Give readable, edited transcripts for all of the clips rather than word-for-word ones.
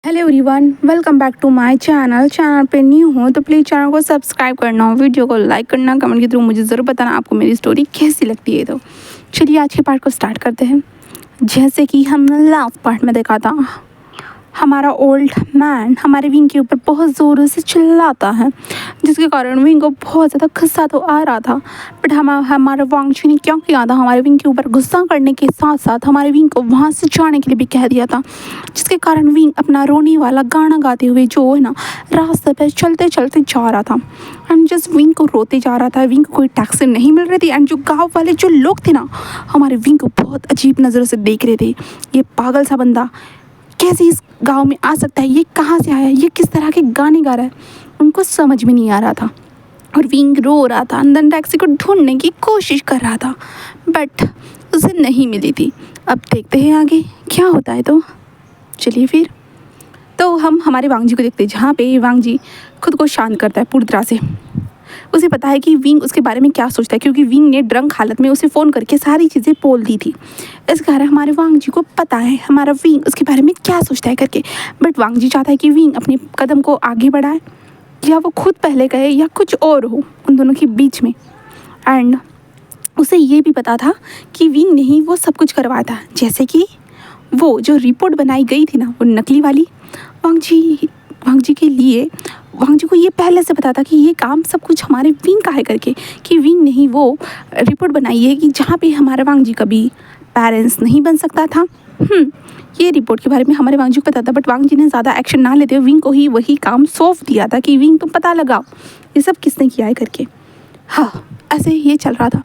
Hello everyone, welcome back to my channel पे new हो तो प्लीज़ चैनल को सब्सक्राइब करना, वीडियो को लाइक करना, कमेंट के थ्रू मुझे ज़रूर बताना आपको मेरी स्टोरी कैसी लगती है। तो चलिए आज के पार्ट को स्टार्ट करते हैं। जैसे कि हमने लास्ट पार्ट में देखा था, हमारा ओल्ड मैन हमारे विंग के ऊपर बहुत ज़ोरों से चिल्लाता है, जिसके कारण विंग को बहुत ज़्यादा गुस्सा तो आ रहा था। बट हमारे वांगचू ने क्या किया था, हमारे विंग के ऊपर गुस्सा करने के साथ साथ हमारे विंग को वहाँ से जाने के लिए भी कह दिया था, जिसके कारण विंग अपना रोने वाला गाना गाते हुए जो है ना रास्ते पर चलते चलते जा रहा था। एंड जस्ट विंग को रोते जा रहा था। विंग को कोई टैक्सी नहीं मिल रही थी एंड जो गाँव वाले जो लोग थे ना, हमारे विंग को बहुत अजीब नज़रों से देख रहे थे। ये पागल सा बंदा कैसे इस गांव में आ सकता है, ये कहाँ से आया, ये किस तरह के गाने गा रहा है, उनको समझ में नहीं आ रहा था। और विंग रो रहा था, अंदर टैक्सी को ढूंढने की कोशिश कर रहा था, बट उसे नहीं मिली थी। अब देखते हैं आगे क्या होता है। तो चलिए फिर तो हम हमारे वांगजी को देखते हैं, जहाँ पे वांगजी खुद को शांत करता है पूरी तरह से। उसे पता है कि विंग उसके बारे में क्या सोचता है, क्योंकि विंग ने ड्रंक हालत में उसे फ़ोन करके सारी चीज़ें बोल दी थी। इस कारण हमारे वांगजी को पता है हमारा विंग उसके बारे में क्या सोचता है करके। बट वांगजी चाहता है कि विंग अपने कदम को आगे बढ़ाए, या वो खुद पहले कहे या कुछ और हो उन दोनों के बीच में। एंड उसे ये भी पता था कि विंग ने ही वो सब कुछ करवाया था, जैसे कि वो जो रिपोर्ट बनाई गई थी ना, वो नकली वाली। वांगजी के लिए वांगजी को ये पहले से पता था कि ये काम सब कुछ हमारे विंग का है करके, कि विंग ने ही वो रिपोर्ट बनाई है कि जहाँ पे हमारा वांगजी कभी पेरेंट्स नहीं बन सकता था। ये रिपोर्ट के बारे में हमारे वांगजी को पता था, बट वांगजी ने ज़्यादा एक्शन ना लेते हुए विंग को ही वही काम सौंप दिया था कि विंग तुम पता लगाओ ये सब किसने किया है करके। हाँ, ऐसे ये चल रहा था,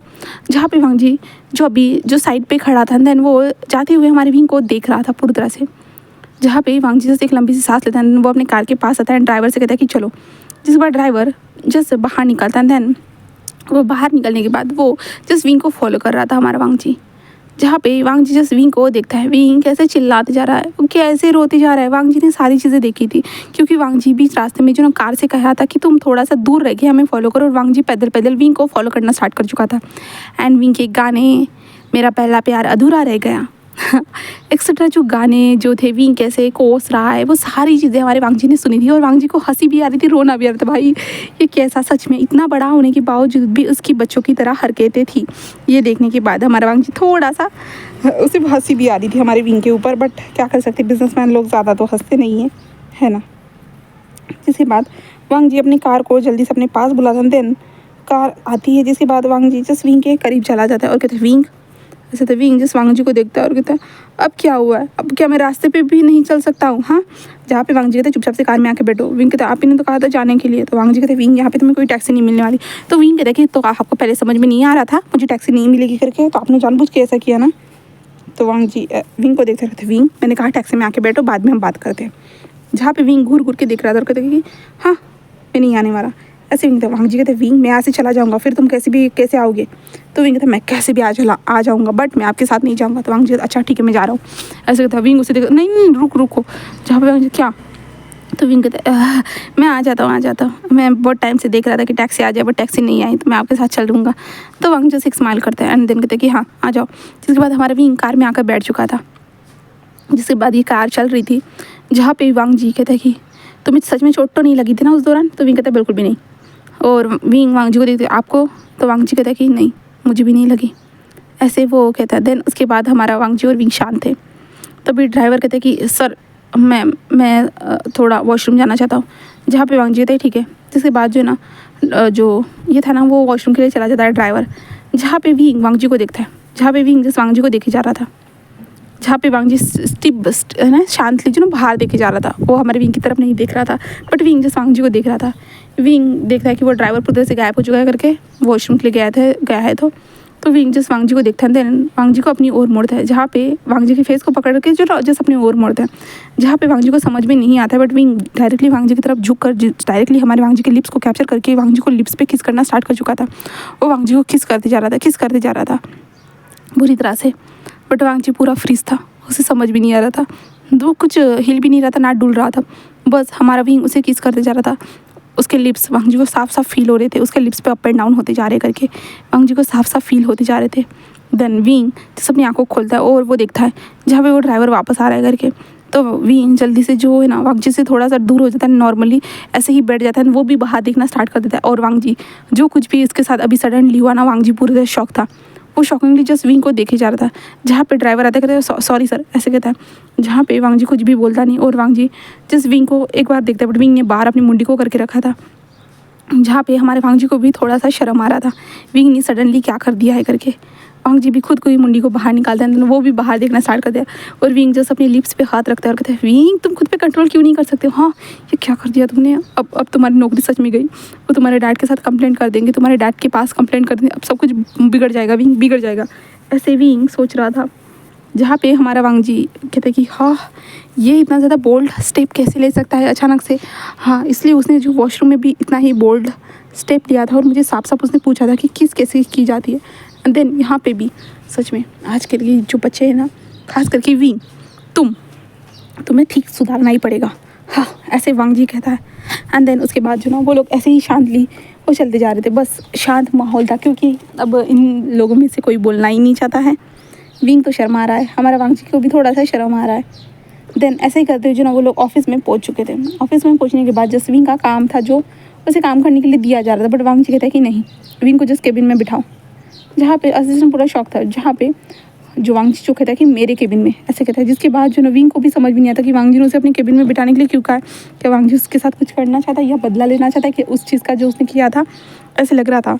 जहाँ पे वांगजी जो साइड पे खड़ा था, देन वो जाते हुए हमारे विंग को देख रहा था पूरी तरह से। जहाँ पे वांगजी जैसे एक लंबी सी सांस लेता है, वो अपने कार के पास आता है, ड्राइवर से कहता है कि चलो। जिसके बाद ड्राइवर जस्ट बाहर निकलता है, देन वो बाहर निकलने के बाद वो जस्ट विंग को फॉलो कर रहा था हमारा वांगजी। जहाँ पे वांगजी जस्ट विंग को देखता है, विंग कैसे चिल्लाते जा रहा है, वो कैसे रोते जा रहा है। वांगजी ने सारी चीज़ें देखी थी, क्योंकि वांगजी बीच रास्ते में जो ना कार से कहा था कि तुम थोड़ा सा दूर रह के हमें फॉलो करो, और वांगजी पैदल पैदल विंग को फॉलो करना स्टार्ट कर चुका था। एंड विंग के गाने मेरा पहला प्यार अधूरा रह गया एक्सेट्रा जो गाने जो थे, विंग कैसे कोस रहा है, वो सारी चीज़ें हमारे वांगजी ने सुनी थी। और वांगजी को हंसी भी आ रही थी, रोना भी आ रहा था। भाई ये कैसा, सच में इतना बड़ा होने के बावजूद भी उसकी बच्चों की तरह हरकतें थी। ये देखने के बाद हमारा वांगजी थोड़ा सा, उसे हंसी भी आ रही थी हमारे विंग के ऊपर, बट क्या कर सकते, बिजनेसमैन लोग ज़्यादा तो हंसते नहीं हैं, है ना। जिसके बाद वांगजी अपनी कार को जल्दी से अपने पास बुलाता है, देन कार आती है, जिसके बाद वांगजी जस्ट विंग के करीब चला जाता है और कहते हैं विंग। ऐसे तो विंग जिस वांगजी को देखता है और कहता है अब क्या हुआ है, अब क्या मैं रास्ते पे भी नहीं चल सकता हूँ। हाँ, जहाँ पे वांगजी कहते हैं चुपचाप से कार में आके बैठो। विंग कहता है आप ही ने तो कहा था जाने के लिए। तो वांगजी कहते हैं विंग यहाँ पे तुम्हें कोई टैक्सी नहीं मिलने वाली। तो विंग कहता है कि तो आपको पहले समझ में नहीं आ रहा था मुझे टैक्सी नहीं मिलेगी करके, तो आपने जानबूझ के ऐसा किया ना। तो वांगजी विंग को देखते रहते, विंग मैंने कहा टैक्सी में आके बैठो, बाद में हम बात करते हैं। जहाँ पे विंग घूर घूर के देख रहा था और कहते कि हाँ मैं नहीं आने वाला। ऐसे विंग था, वांगजी कहते विंग मैं यहाँ से चला जाऊँगा, फिर तुम कैसे आओगे। तो विंग कहता मैं कैसे भी आ जाऊँगा, बट मैं आपके साथ नहीं जाऊँगा। तो वांगजी कहता अच्छा ठीक है मैं जा रहा हूँ। ऐसे कहता विंग उसे देखा, नहीं रुको। जहाँ पे वांगजी क्या, तो विंग कहता मैं आ जाता हूँ। मैं बहुत टाइम से देख रहा था कि टैक्सी आ जाए, बट टैक्सी नहीं आई, तो मैं आपके साथ चल दूँगा। तो वांगजी से एक स्माइल करता है एंड देन कहते कि हाँ आ जाओ। जिसके बाद हमारा विंग कार में आकर बैठ चुका था। जिसके बाद ये कार चल रही थी, जहाँ पे वांगजी कहता है कि तुम्हें सच में चोट तो नहीं लगी थी ना उस दौरान। तो विंग कहता बिल्कुल भी नहीं। और विंग वांगजी को देखते आपको, तो वांगजी कहता है कि नहीं मुझे भी नहीं लगी। ऐसे वो कहता है। देन उसके बाद हमारा वांगजी और विंग शांत थे। तभी ड्राइवर कहता है कि सर मैं थोड़ा वॉशरूम जाना चाहता हूँ। जहाँ पे वांगजी कहता है ठीक है। जिसके बाद जो ना जो ये था ना, वो वॉशरूम के लिए चला जाता है ड्राइवर। जहाँ पे विंग वांगजी को देखता है, जहाँ पे विंग जिस वांगजी को देखे जा रहा था, जहाँ पे वांगजी है ना शांतली जो ना बाहर देखे जा रहा था, वो हमारे विंग की तरफ नहीं देख रहा था, बट विंग जिस वांगजी को देख रहा था। विंग देखता है कि वो ड्राइवर पूरी तरह से गायब हो चुका है करके, वॉशरूम के लिए गया है। तो विंग जिस वांगजी को देखता है, देन वांगजी को अपनी ओर मोड़ता है, जहाँ पे वांगजी के फेस को पकड़ के जो जस्ट अपनी ओर मोड़ता है, जहाँ पे वांगजी को समझ में नहीं आता है। बट विंग डायरेक्टली वांगजी की तरफ झुक कर डायरेक्टली हमारे वांगजी के लिप्स को कैप्चर करके वांगजी को लिप्स पे किस करना स्टार्ट कर चुका था। वो वांगजी को किस करते जा रहा था बुरी तरह से। बट वांगजी पूरा फ्रीज था, उसे समझ भी नहीं आ रहा था, वो कुछ हिल भी नहीं रहा था, ना डुल रहा था। बस हमारा विंग उसे किस करते जा रहा था। उसके लिप्स वांगजी को साफ फील हो रहे थे, उसके लिप्स पे अप एंड डाउन होते जा रहे करके वांगजी को साफ फील होते जा रहे थे। देन विंग जब अपनी आंखों को खोलता है और वो देखता है जहाँ पे वो ड्राइवर वापस आ रहा है करके। तो विंग जल्दी से जो है ना वांग जी से थोड़ा सा दूर हो जाता है, नॉर्मली ऐसे ही बैठ जाता है, वो भी बाहर देखना स्टार्ट कर देता है। और वांग जी जो कुछ भी इसके साथ अभी सडनली हुआ ना, वांग जी पूरे तरह शॉक था। वो शॉकिंगली जस्ट विंग को देखे जा रहा था। जहाँ पे ड्राइवर आता है कहता है सॉरी सर ऐसे कहता है, जहाँ पे वांग जी कुछ भी बोलता नहीं। और वांग जी जस्ट विंग को एक बार देखता है, बट विंग ने बाहर अपनी मुंडी को करके रखा था, जहाँ पे हमारे वांग जी को भी थोड़ा सा शर्म आ रहा था विंग ने सडनली क्या कर दिया है करके। वांग जी भी खुद को ही मुंडी को बाहर निकालते हैं, वो भी बाहर देखना स्टार्ट कर दिया। और विंग जस्ट अपनी लिप्स पे हाथ रखता है और कहते हैं विंग तुम खुद पे कंट्रोल क्यों नहीं कर सकते हो? हाँ ये क्या कर दिया तुमने? अब तुम्हारी नौकरी सच में गई। वो तुम्हारे डैड के साथ कंप्लेंट कर देंगे, तुम्हारे डैड के पास कंप्लेंट कर देंगे, अब सब कुछ बिगड़ जाएगा, विंग बिगड़ जाएगा। ऐसे विंग सोच रहा था, जहाँ पे हमारा वांग जी कहते हैं कि हाँ ये इतना ज़्यादा बोल्ड स्टेप कैसे ले सकता है अचानक से। हाँ इसलिए उसने जो वॉशरूम में भी इतना ही बोल्ड स्टेप लिया था, और मुझे साफ साफ उसने पूछा था कि किस कैसे की जाती है। एंड देन यहाँ पे भी सच में आज के लिए जो बच्चे हैं ना, खास करके विंग तुम्हें ठीक सुधारना ही पड़ेगा। हाँ ऐसे वांग जी कहता है। एंड देन उसके बाद जो ना वो लोग ऐसे ही शांतली वो चलते जा रहे थे, बस शांत माहौल था, क्योंकि अब इन लोगों में से कोई बोलना ही नहीं चाहता है। विंग तो शर्मा रहा है, हमारा वांग जी को भी थोड़ा सा शर्म आ रहा है। देन ऐसे ही करते हुए जो ना वो लोग ऑफिस में पहुंच चुके थे। ऑफिस में पहुंचने के बाद जस्ट विंग का काम था जो उसे काम करने के लिए दिया जा रहा था, बट वांग जी कहता है कि नहीं विंग को जस्ट केबिन में बिठाओ। जहाँ पे असिस्टेंट पूरा शौक था, जहाँ पे जो वांग जी जो कहता है कि मेरे केबिन में ऐसे कहता है, जिसके बाद जो ना विंग को भी समझ भी नहीं आता कि वांग जी ने उसे अपने केबिन में बिठाने के लिए क्यों कहा है। क्या वांग जी उसके साथ कुछ करना चाहता है या बदला लेना चाहता है कि उस चीज़ का जो उसने किया था, ऐसे लग रहा था।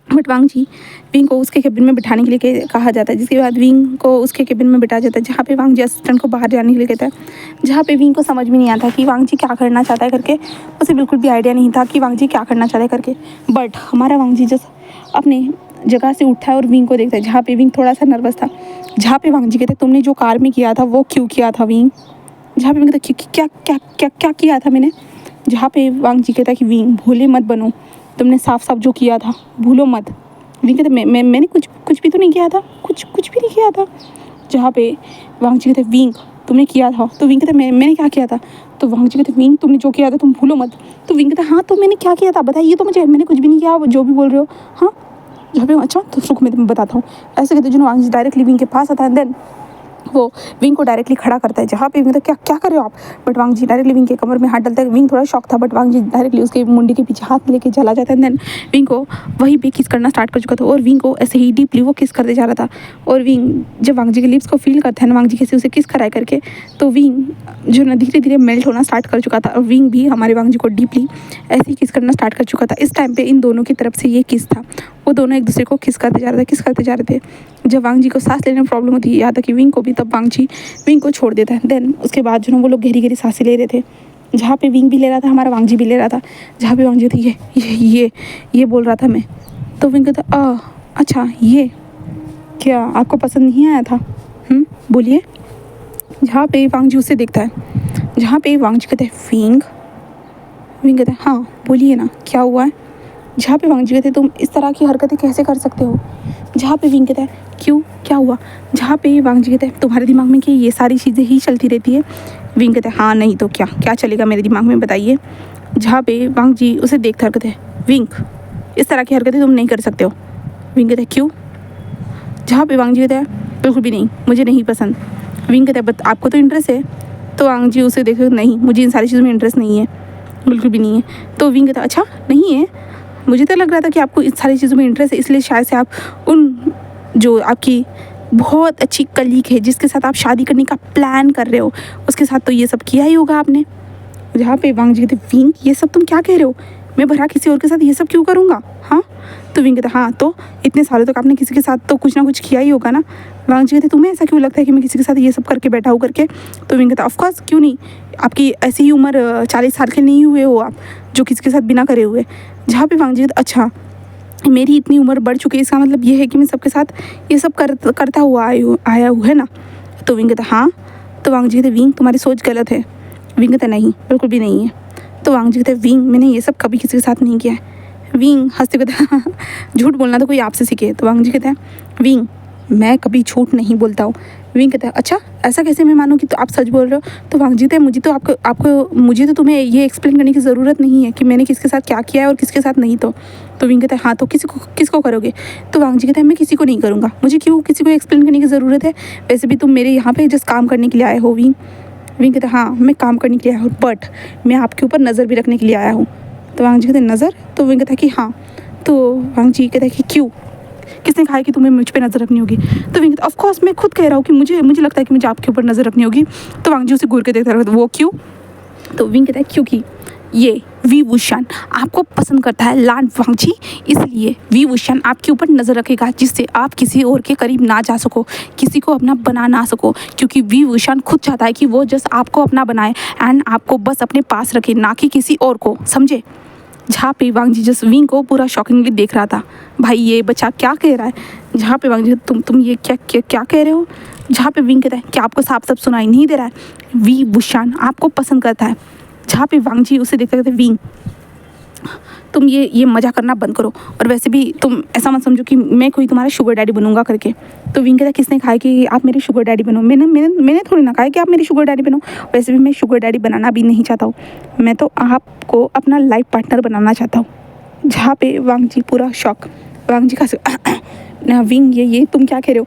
बट वांग जी विंग को उसके केबिन में बिठाने के लिए कहा जाता है, जिसके बाद विंग को उसके केबिन में बिठाया जाता है, जहाँ पे वांग जी असिस्टेंट को बाहर जाने के लिए कहता है। जहाँ पे विंग को समझ में नहीं आता कि वांग जी क्या करना चाहता है करके, उसे बिल्कुल भी आइडिया नहीं था कि वांग जी क्या करना चाहता है करके। बट हमारा वांग जी जस्ट अपने जगह से उठा है और विंग को देखता है, जहाँ पे विंग थोड़ा सा नर्वस था। जहाँ पे वांग जी कहते तुमने जो कार में किया था वो क्यों किया था विंग? जहाँ पे विंग कहता क्या क्या क्या क्या किया था मैंने? जहाँ पे वांग जी कहता कि विंग भूले मत बनो, तुमने साफ साफ जो किया था भूलो मत। विंग कहते मैंने कुछ भी तो नहीं किया था, कुछ भी नहीं किया था। जहाँ पे वांग जी कहते विंग तुमने किया था, तो विंग कहते मैंने क्या किया था? तो वांग जी कहते विंग तुमने जो किया था तुम भूलो मत। तो विंग कहता हाँ तो मैंने क्या किया था बताइए तो मुझे, मैंने कुछ भी नहीं किया जो भी बोल रहे हो। हाँ जहाँ पे अच्छा तो रुक मैं तुम्हें बताता हूँ। ऐसे कहते जो वांग जी डायरेक्टली विंग के पास आता है, देन वो विंग को डायरेक्टली खड़ा करता है। जहाँ पे विंग क्या क्या कर रहे हो आप? But Wang ji directly wing के कमर में हाथ डालता है। विंग थोड़ा शॉक था, बट वांग जी डायरेक्टली उसके मुंडी के पीछे हाथ लेके चला जाता है। देन विंग को वहीं पे किस करना स्टार्ट कर चुका था, और विंग को ऐसे ही डीपली वो किस करते जा रहा था। और विंग जब वांग जी के लिप्स को फील करता है ना, वांग जी कैसे उसे किस कराए करके, तो विंग जो ना धीरे धीरे मेल्ट होना स्टार्ट कर चुका था। और विंग भी हमारे वांग जी को डीपली ऐसे ही किस करना स्टार्ट कर चुका था। इस टाइम पे इन दोनों की तरफ से ये किस था, वो दोनों एक दूसरे को किस करते जा रहे थे। जब वांग जी को सांस लेने में प्रॉब्लम होती है, यहाँ तक कि विंग को भी, तब वांग जी विंग को छोड़ देता है। देन उसके बाद जो ना वो लोग गहरी गहरी सांसें ले रहे थे, जहाँ पे विंग भी ले रहा था, हमारा वांग जी भी ले रहा था। जहाँ पे वांग जी थी ये बोल रहा था मैं, तो विंग कहता अच्छा ये क्या आपको पसंद नहीं आया था? बोलिए। जहाँ पे वांग जी उसे देखता है, जहाँ पे वांग जी कहते हैं विंग कहता है हाँ बोलिए ना क्या हुआ है? जहाँ पे वांग जी कहते तुम इस तरह की हरकतें कैसे कर सकते हो? जहाँ पे विंग कहता है क्यों क्या हुआ? जहाँ पे वांग जी कहते हैं तुम्हारे दिमाग में क्या ये सारी चीज़ें ही चलती रहती है? विंग कहता है हाँ नहीं तो क्या चलेगा मेरे दिमाग में बताइए। जहाँ पे वांग जी उसे देखता कहते हैं विंग इस तरह की हरकतें तुम नहीं कर सकते हो। विंग कहता है क्यों? जहाँ पे वांग जी कहता है बिल्कुल भी नहीं, मुझे नहीं पसंद। विंग कहता है बट आपको तो इंटरेस्ट है। तो वांग जी उसे देखो नहीं मुझे इन सारी चीज़ों में इंटरेस्ट नहीं है, बिल्कुल भी नहीं है। तो विंग कहता है अच्छा नहीं है, मुझे तो लग रहा था कि आपको इस सारी चीज़ों में इंटरेस्ट है, इसलिए शायद से आप उन जो आपकी बहुत अच्छी कलीग है जिसके साथ आप शादी करने का प्लान कर रहे हो, उसके साथ तो ये सब किया ही होगा आपने। जहाँ पे वांग जी कहते विंग ये सब तुम क्या कह रहे हो? मैं भरा किसी और के साथ ये सब क्यों करूँगा? हाँ तो विंग कहता हाँ तो इतने सालों तक आपने किसी के साथ तो कुछ ना कुछ किया ही होगा ना। वांग जी कहते तुम्हें ऐसा क्यों लगता है कि मैं किसी के साथ ये सब करके बैठा हूँ करके? तो विंग कहता ऑफकोर्स क्यों नहीं, आपकी ऐसी ही उम्र 40 साल के नहीं हुए हो आप जो किसी के साथ बिना करे हुए। जहाँ पे वांग जी कहते अच्छा मेरी इतनी उम्र बढ़ चुकी है, इसका मतलब ये है कि मैं सबके साथ ये सब करता हुआ आया हूँ है ना। तो विंग कहता हाँ। तो वांग जी कहते विंग तुम्हारी सोच गलत है। विंग कहता नहीं बिल्कुल भी नहीं है। तो वांग जी कहते विंग मैंने ये सब कभी किसी के साथ नहीं किया है। विंग हंसते कहता झूठ बोलना तो कोई आपसे सीखे। तो वांग जी कहता है विंग मैं कभी झूठ नहीं बोलता हूँ। विंग कहता है अच्छा ऐसा कैसे मैं मानूँ कि तो आप सच बोल रहे हो? तो वांग जी कहते हैं मुझे तो तुम्हें ये एक्सप्लेन करने की ज़रूरत नहीं है कि मैंने किसके साथ क्या किया है और किसके साथ नहीं। तो विंग कहता है हाँ तो किसको करोगे? तो वांग जी कहता है मैं किसी को नहीं करूँगा, मुझे क्यों किसी को एक्सप्लेन करने की ज़रूरत है? वैसे भी तुम मेरे यहाँ पे जस्ट काम करने के लिए आए हो विंग। विंग कहता है हाँ मैं काम करने के लिए आया हूँ, बट मैं आपके ऊपर नज़र भी रखने के लिए आया हूँ। तो वांग जी कहते हैं नज़र? तो विंग कहता है कि हाँ। तो वांग जी कहता है कि क्यों, किसने कहा है कि तुम्हें मुझ पे नज़र रखनी होगी? तो विंग कहता है ऑफ कोर्स मैं खुद कह रहा हूँ कि मुझे लगता है कि मुझे आपके ऊपर नज़र रखनी होगी। तो वांग जी उसे घूर के देखता है, वो क्यों? तो विंग कहता है क्योंकि ये वी वुशान आपको पसंद करता है लॉर्ड वांग जी, इसलिए वी वुशान आपके ऊपर नज़र रखेगा जिससे आप किसी और के करीब ना जा सको, किसी को अपना बना ना सको, क्योंकि वी वुशान खुद चाहता है कि वो जस्ट आपको अपना बनाए एंड आपको बस अपने पास रखे, ना कि किसी और को, समझे? जहाँ पे वांग जी जस्ट विंग को पूरा शॉकिंगली देख रहा था, भाई ये बच्चा क्या कह रहा है? जहाँ पे वांग जी तुम ये क्या कह रहे हो? जहाँ पे विंग कहता है क्या आपको साफ साफ सुनाई नहीं दे रहा है? वी वुशान आपको पसंद करता है। जहाँ पे वांग जी उसे देखते कहते विंग तुम ये मजा करना बंद करो, और वैसे भी तुम ऐसा मत समझो कि मैं कोई तुम्हारा शुगर डैडी बनूंगा करके। तो विंग कहता है किसने कहा कि आप मेरे शुगर डैडी बनो? मैंने थोड़ी ना कहा कि आप मेरे शुगर डैडी बनो। वैसे भी मैं शुगर डैडी बनाना भी नहीं चाहता हूँ, मैं तो आपको अपना लाइफ पार्टनर बनाना चाहता हूँ। जहाँ पे वांग जी पूरा शॉक, वांग जी का विंग ये तुम क्या कह रहे हो?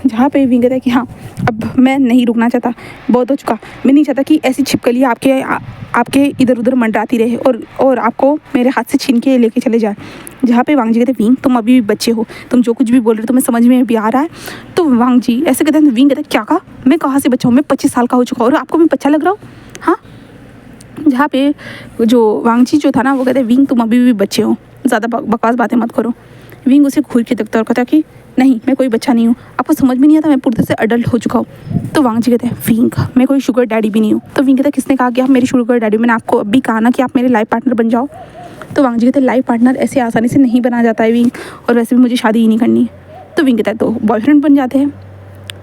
जहाँ पे विंग कहता है कि हाँ अब मैं नहीं रुकना चाहता, बहुत हो चुका, मैं नहीं चाहता कि ऐसी छिपकली आपके इधर उधर मंडराती रहे और आपको मेरे हाथ से छीन के लेके चले जाए। जहाँ पे वांग जी कहते हैं विंग तुम अभी भी बच्चे हो, तुम जो कुछ भी बोल रहे हो तुम्हें समझ में भी आ रहा है? तो वांग जी ऐसे कहते हैं, विंग कहते हैं क्या कहा? मैं कहाँ से बच्चा हूँ, मैं 25 साल का हो चुका हूँ और आपको मैं बच्चा लग रहा हूँ? हाँ। जहाँ पे जो वांग जी जो था ना वो कहते हैं विंग तुम अभी भी बच्चे हो, ज़्यादा बकवास बातें मत करो। विंग उसे घूर के देखता और कहता कि नहीं मैं कोई बच्चा नहीं हूँ, आपको समझ में नहीं आता, मैं पूरे से अडल्ट हो चुका हूँ। तो वांग जी कहते हैं विंग मैं कोई शुगर डैडी भी नहीं हूँ। तो विंग कहता है किसने कहा कि आप मेरी शुगर डैडी? मैंने आपको अभी कहा ना कि आप मेरे लाइफ पार्टनर बन जाओ। तो वांग जी कहते हैं लाइफ पार्टनर ऐसे आसानी से नहीं बना जाता है विंग, और वैसे भी मुझे शादी ही नहीं करनी है। तो विंग कहता है तो बॉयफ्रेंड बन जाते हैं।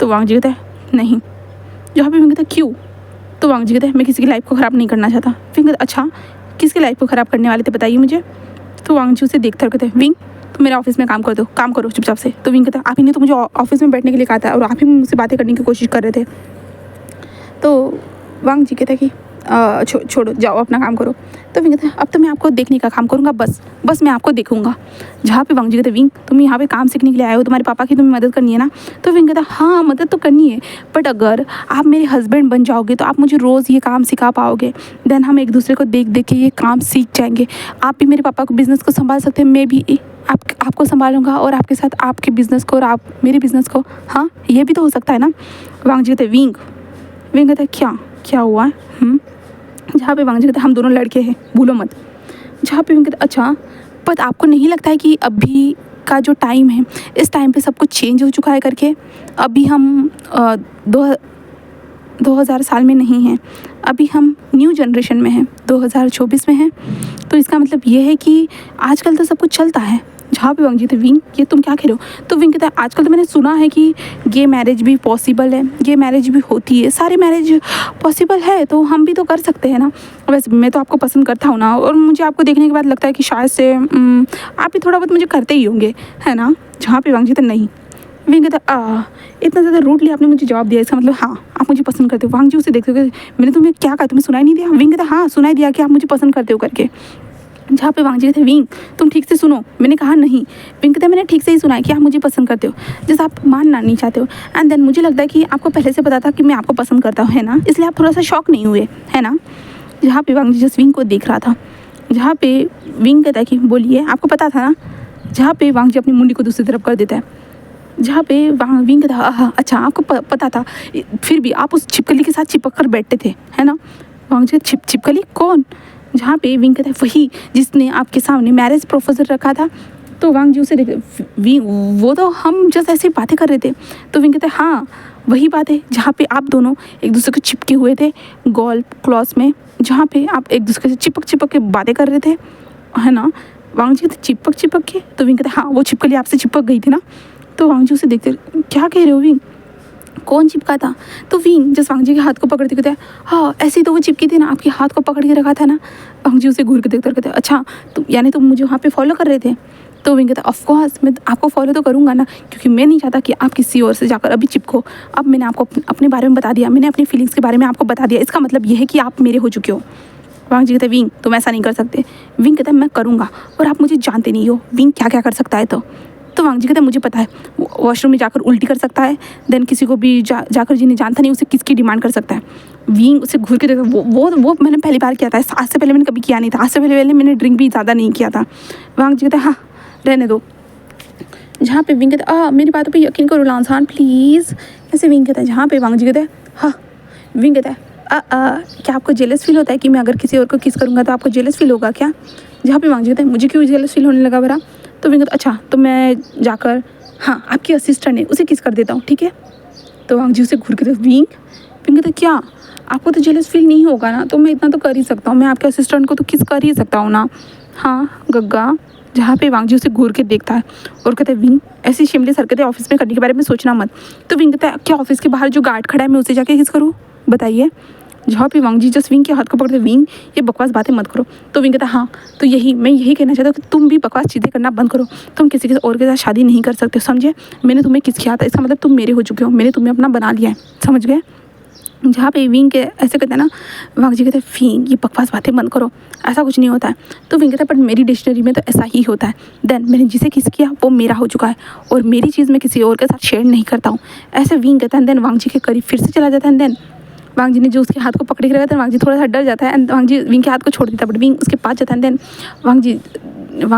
तो वांग जी कहता है नहीं। जहाँ पे विंग कहता है क्यों? तो वांग जी कहते हैं मैं किसी की लाइफ को ख़राब नहीं करना चाहता। विंग कहता है अच्छा किसकी लाइफ को ख़राब करने वाले थे बताइए मुझे। तो वांग जी उसे देखते कहते हैं विंग तो मेरे ऑफिस में काम कर दो, काम करो चुपचाप से। तो विंग कहता है आप ही ने तो मुझे ऑफिस में बैठने के लिए कहा था और आप ही मुझसे बातें करने की कोशिश कर रहे थे। तो वांग जी कहता है कि छोड़ो जाओ अपना काम करो। तो विंग कहता है अब तो मैं आपको देखने का काम करूँगा, बस मैं आपको देखूंगा। जहाँ पे वांग जी कहते हैं विंग तुम यहाँ पे काम सीखने के लिए आए हो, तुम्हारे पापा की तुम्हें मदद करनी है ना? तो विंग कहता है हाँ मदद तो करनी है, बट अगर आप मेरे हस्बैंड बन जाओगे तो आप मुझे रोज़ ये काम सिखा पाओगे, देन हम एक दूसरे को देख देख के ये काम सीख जाएंगे। आप भी मेरे पापा को बिज़नेस को संभाल सकते हैं, मैं भी आपको संभालूंगा और आपके साथ आपके बिज़नेस को और आप मेरे बिज़नेस को। हाँ ये भी तो हो सकता है ना? वांग जी कहते हैं विंग कहता है क्या हुआ है? जहाँ पे वांग जी कहते हैं हम दोनों लड़के हैं भूलो मत। जहाँ पे विंग कहते हैं अच्छा पर आपको नहीं लगता है कि अभी का जो टाइम है इस टाइम पे सब कुछ चेंज हो चुका है करके? अभी हम 2000 साल में नहीं हैं, अभी हम न्यू जनरेशन में हैं, 2024 में हैं। तो इसका मतलब ये है कि आजकल तो सब कुछ चलता है। जहाँ पे वांग जी थे विंग ये तुम क्या कह रहे हो? तो विंग कहता है आजकल तो मैंने सुना है कि गे मैरिज भी पॉसिबल है, गे मैरिज भी होती है, सारे मैरिज पॉसिबल है, तो हम भी तो कर सकते हैं ना। वैसे मैं तो आपको पसंद करता हूँ ना, और मुझे आपको देखने के बाद लगता है कि शायद से आप भी थोड़ा बहुत मुझे करते ही होंगे, है ना? जहाँ पे वांग जी थे नहीं। विंग कहता इतना ज़्यादा रूडली आपने मुझे जवाब दिया, इसका मतलब हाँ आप मुझे पसंद करते हो। वांग जी उसे देखते हो मैंने तुम्हें क्या कहा, तुम्हें सुनाई नहीं दिया? विंग कहता हाँ सुनाई दिया कि आप मुझे पसंद करते हो करके। जहाँ पे वांग जी कहते विंग तुम ठीक से सुनो, मैंने कहा नहीं। विंग कहता मैंने ठीक से ही सुना है कि आप मुझे पसंद करते हो, जैसे आप मानना नहीं चाहते हो। एंड देन मुझे लगता है कि आपको पहले से पता था कि मैं आपको पसंद करता हूँ, है ना? इसलिए आप थोड़ा सा शॉक नहीं हुए, है ना? जहाँ पे वांग जी जस्ट विंग को देख रहा था। जहाँ पे विंग कहता है कि बोलिए आपको पता था ना? जहाँ पे वांग जी अपनी मुंडी को दूसरी तरफ कर देता है। जहाँ पे विंग कहता अच्छा आपको पता था, फिर भी आप उस छिपकली के साथ चिपक कर बैठते थे, है ना? वांग जी छिपकली कौन? जहाँ पे विंग कहता है वही जिसने आपके सामने मैरिज प्रपोजल रखा था। तो वांग जी उसे देखते विंग वो तो हम जैसे ऐसे बातें कर रहे थे। तो विंग कहता है हाँ वही बात है जहाँ पे आप दोनों एक दूसरे को चिपके हुए थे गोल्फ क्लॉज में, जहाँ पे आप एक दूसरे से चिपक के बातें कर रहे थे, है ना? वांग जी कहते चिपक के। तो विंग कहता हाँ वो छिपकली आपसे चिपक गई थी ना? तो वांग जी उसे देखते क्या कह रहे हो विंग, कौन चिपका था? तो विंग जस्ट वांग जी के हाथ को पकड़ते कहते हैं हाँ ऐसे ही तो वो चिपकी थी ना, आपके हाथ को पकड़ के रखा था ना। वांग जी उसे घूर के देखते कहते अच्छा तो यानी तुम मुझे वहाँ पे फॉलो कर रहे थे? तो विंग कहता ऑफ कोर्स मैं आपको फॉलो तो करूँगा ना, क्योंकि मैं नहीं चाहता कि आप किसी और से जाकर अभी चिपको। अब मैंने आपको अपने बारे में बता दिया, मैंने अपनी फीलिंग्स के बारे में आपको बता दिया, इसका मतलब ये है कि आप मेरे हो चुके हो। वांग जी कहते विंग तुम ऐसा नहीं कर सकते। विंग कहता मैं करूँगा और आप मुझे जानते नहीं हो विंग क्या क्या कर सकता है। तो तो वांग जी कहता है मुझे पता है, वॉशरूम में जाकर उल्टी कर सकता है, देन किसी को भी जाकर जिन्हें जानता नहीं उसे किसकी डिमांड कर सकता है। विंग उसे घूर के देखा, वो मैंने पहली बार किया था, आज से पहले मैंने कभी किया नहीं था, आज से पहले मैंने ड्रिंक भी ज़्यादा नहीं किया था। वांग जी कहता है हाँ रहने दो। जहाँ पे विंग कहता है मेरी बातों पे यकीन करो लांसान प्लीज़, ऐसे विंग कहता है। जहाँ पे वांग जी कहता है हाँ, विंग कहता है क्या आपको जेलस फील होता है कि मैं अगर किसी और को किस करूँगा तो आपको जेलस फील होगा क्या? जहाँ पे वांग जी कहता है मुझे क्यों जेलस फील होने लगा बरा? तो विंग कहता अच्छा तो मैं जाकर हाँ आपकी असिस्टेंट है उसे किस कर देता हूँ, ठीक है? तो वांग जी उसे घूर के देखते विंग कहता क्या आपको तो जेलस फील नहीं होगा ना? तो मैं इतना तो कर ही सकता हूँ, मैं आपके असिस्टेंट को तो किस कर ही सकता हूँ ना। हाँ गग्गा। जहाँ पे वांग जी उसे घूर के देखता है और कहता है विंग ऐसी शिमले हरकतें ऑफिस में करने के बारे में सोचना मत। तो विंग कहता है क्या ऑफिस के बाहर जो गार्ड खड़ा है मैं उसे जाके किस करूँ बताइए? जहाँ पे वांग जी जस्ट विंग के हाथ को पकड़ते विंग ये बकवास बातें मत करो। तो विंग कहता हाँ तो मैं यही कहना चाहता हूँ कि तुम भी बकवास चीज़ें करना बंद करो, तुम किसी के और के साथ शादी नहीं कर सकते समझे? मैंने तुम्हें किस किया था इसका मतलब तुम मेरे हो चुके हो, मैंने तुम्हें अपना बना लिया है, समझ गए? जहाँ पे विंग के ऐसे कहते हैं ना, वांग जी कहते हैं विंग ये बकवास बातें बंद करो, ऐसा कुछ नहीं होता है। तो विंग कहता है पर मेरी डिक्शनरी में तो ऐसा ही होता है। देन मैंने जिसे किस किया वो मेरा हो चुका है और मेरी चीज़ मैं किसी और के साथ शेयर नहीं करता हूँ, ऐसे विंग कहता है। देन वांग जी के करीब फिर से चला जाता है। देन वांग जी ने जो उसके हाथ को पकड़े के रखा था वांग जी थोड़ा सा डर जाता है एंड वांग जी विंग के हाथ को छोड़ देता है, बट विंग उसके पास जाता है। देन वांग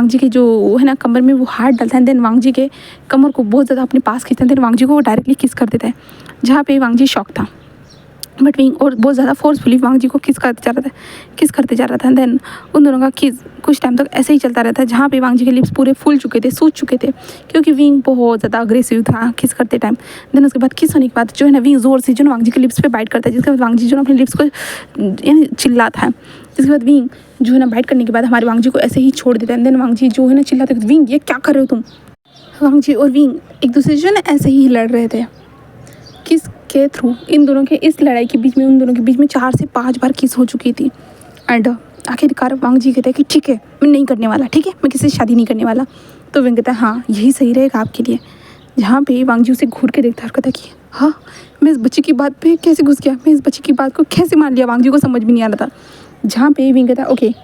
जी के जो है ना कमर में वो हाथ डालता है। देन वांग जी के कमर को बहुत ज़्यादा अपने पास खींचता है। देन वांग जी को वो डायरेक्टली किस कर देता है। जहाँ पे वांग जी शॉक था बट विंग और बहुत ज़्यादा फोर्सफुली वांग जी को किस करते जा रहा था। देन उन दोनों का किस कुछ टाइम तक ऐसे ही चलता रहता है। जहाँ पे वांग जी के लिप्स पूरे फूल चुके थे, सूज चुके थे, क्योंकि विंग बहुत ज़्यादा अग्रेसिव था किस करते टाइम। देन उसके बाद किस होने के बाद जो है ना विंग ज़ोर से जो वांग जी के लिप्स पे बाइट करता है, जिसके बाद वांग जी जो अपने लिप्स को यानी चिल्लाता है। जिसके बाद विंग जो है ना बाइट करने के बाद हमारे वांग जी को ऐसे ही छोड़ देता है। देन वांग जी जो है ना चिल्लाते विंग ये क्या कर रहे हो तुम? वांग जी और विंग एक दूसरे से जो है ना ऐसे ही लड़ रहे थे किस के थ्रू। इन दोनों के इस लड़ाई के बीच में उन दोनों के बीच में 4 से 5 बार किस हो चुकी थी। एंड आखिरकार वांग जी कहते हैं कि ठीक है मैं नहीं करने वाला, ठीक है मैं किसी से शादी नहीं करने वाला। तो विंग कहता है हाँ यही सही रहेगा आपके लिए। जहाँ पे वांग जी उसे घूर के देखता है और कहता है कि हाँ मैं इस बच्चे की बात पे कैसे घुस गया, मैं इस बच्चे की बात को कैसे मान लिया, वांग जी को समझ भी नहीं आ रहा था। जहाँ पे विंग कहता है ओके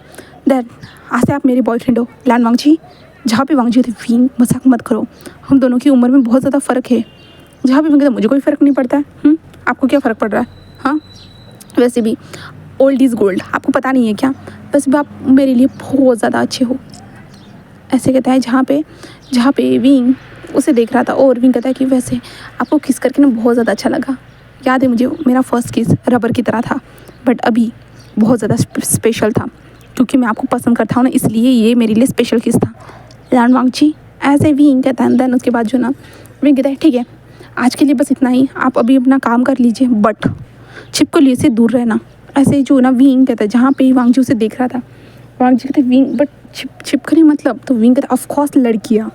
दैट आज से आप मेरे बॉयफ्रेंड हो लैन वांग जी। जहाँ पे वांग जी कहते विंग मजाक मत करो, हम दोनों की उम्र में बहुत ज़्यादा फ़र्क है। जहाँ पे विंग कहता मुझे कोई फ़र्क नहीं पड़ता है, आपको क्या फ़र्क पड़ रहा है? हाँ वैसे भी ओल्ड इज़ गोल्ड, आपको पता नहीं है क्या? बस भी आप मेरे लिए बहुत ज़्यादा अच्छे हो, ऐसे कहता है। जहाँ पे विंग उसे देख रहा था और विंग कहता है कि वैसे आपको किस करके ना बहुत ज़्यादा अच्छा लगा, याद है मुझे मेरा फर्स्ट किस रबर की तरह था बट अभी बहुत ज़्यादा स्पेशल था, क्योंकि मैं आपको पसंद करता हूँ ना इसलिए ये मेरे लिए स्पेशल किस था लैन वांग जी, ऐसे विंग कहता है। देन उसके बाद जो ना विंग कहता है ठीक है आज के लिए बस इतना ही, आप अभी अपना काम कर लीजिए बट छिपकली से दूर रहना, ऐसे जो ना विंग कहता है। जहाँ पे वांग जी उसे देख रहा था वांग जी कहते विंग बट छिपकली मतलब? तो विंग कहता ऑफकोर्स लड़कियाँ।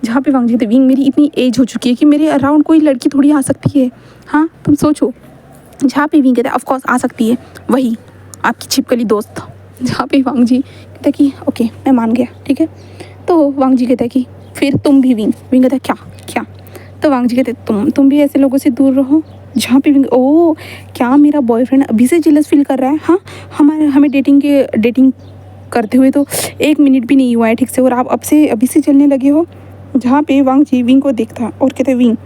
जहाँ पे वांग जी कहते विंग मेरी इतनी एज हो चुकी है कि मेरे अराउंड कोई लड़की थोड़ी आ सकती है, हाँ तुम सोचो। जहाँ पे विंग कहता है ऑफकोर्स आ सकती है, वही आपकी छिपकली दोस्त। जहाँ पे वांग जी कहता कि ओके मैं मान गया, ठीक है। तो वांग जी कहता है कि फिर तुम भी विंग कहता है क्या? तो वांग जी कहते तुम भी ऐसे लोगों से दूर रहो। जहाँ पे ओ क्या मेरा बॉयफ्रेंड अभी से जेलस फील कर रहा है? हाँ हमें डेटिंग करते हुए तो 1 मिनट भी नहीं हुआ है ठीक से और आप अभी से चलने लगे हो। जहाँ पे वांग जी विंग को देखता है और कहते विंग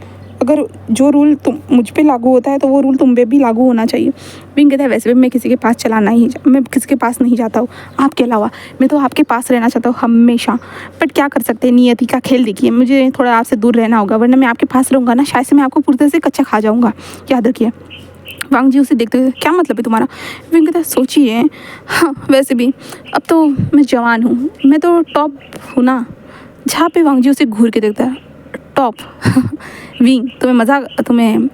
अगर जो रूल तुम मुझ पे लागू होता है तो वो रूल तुम पे भी लागू होना चाहिए। विंग कहता है वैसे भी मैं किसी के पास मैं किसी के पास नहीं जाता हूँ आपके अलावा, मैं तो आपके पास रहना चाहता हूँ हमेशा, बट क्या कर सकते हैं नियति का खेल देखिए, मुझे थोड़ा आपसे दूर रहना होगा वरना मैं आपके पास रहूँगा ना शायद से मैं आपको पूरी तरह से कच्चा खा जाऊँगा, याद रखिए। वांग जी उसे देखते हुए क्या मतलब है तुम्हारा? विंग कहता है सोचिए हाँ वैसे भी अब तो मैं जवान हूँ, मैं तो टॉप हूँ ना। जहाँ पे वांग जी उसे घूर के देखता है टॉप विंग तुम्हें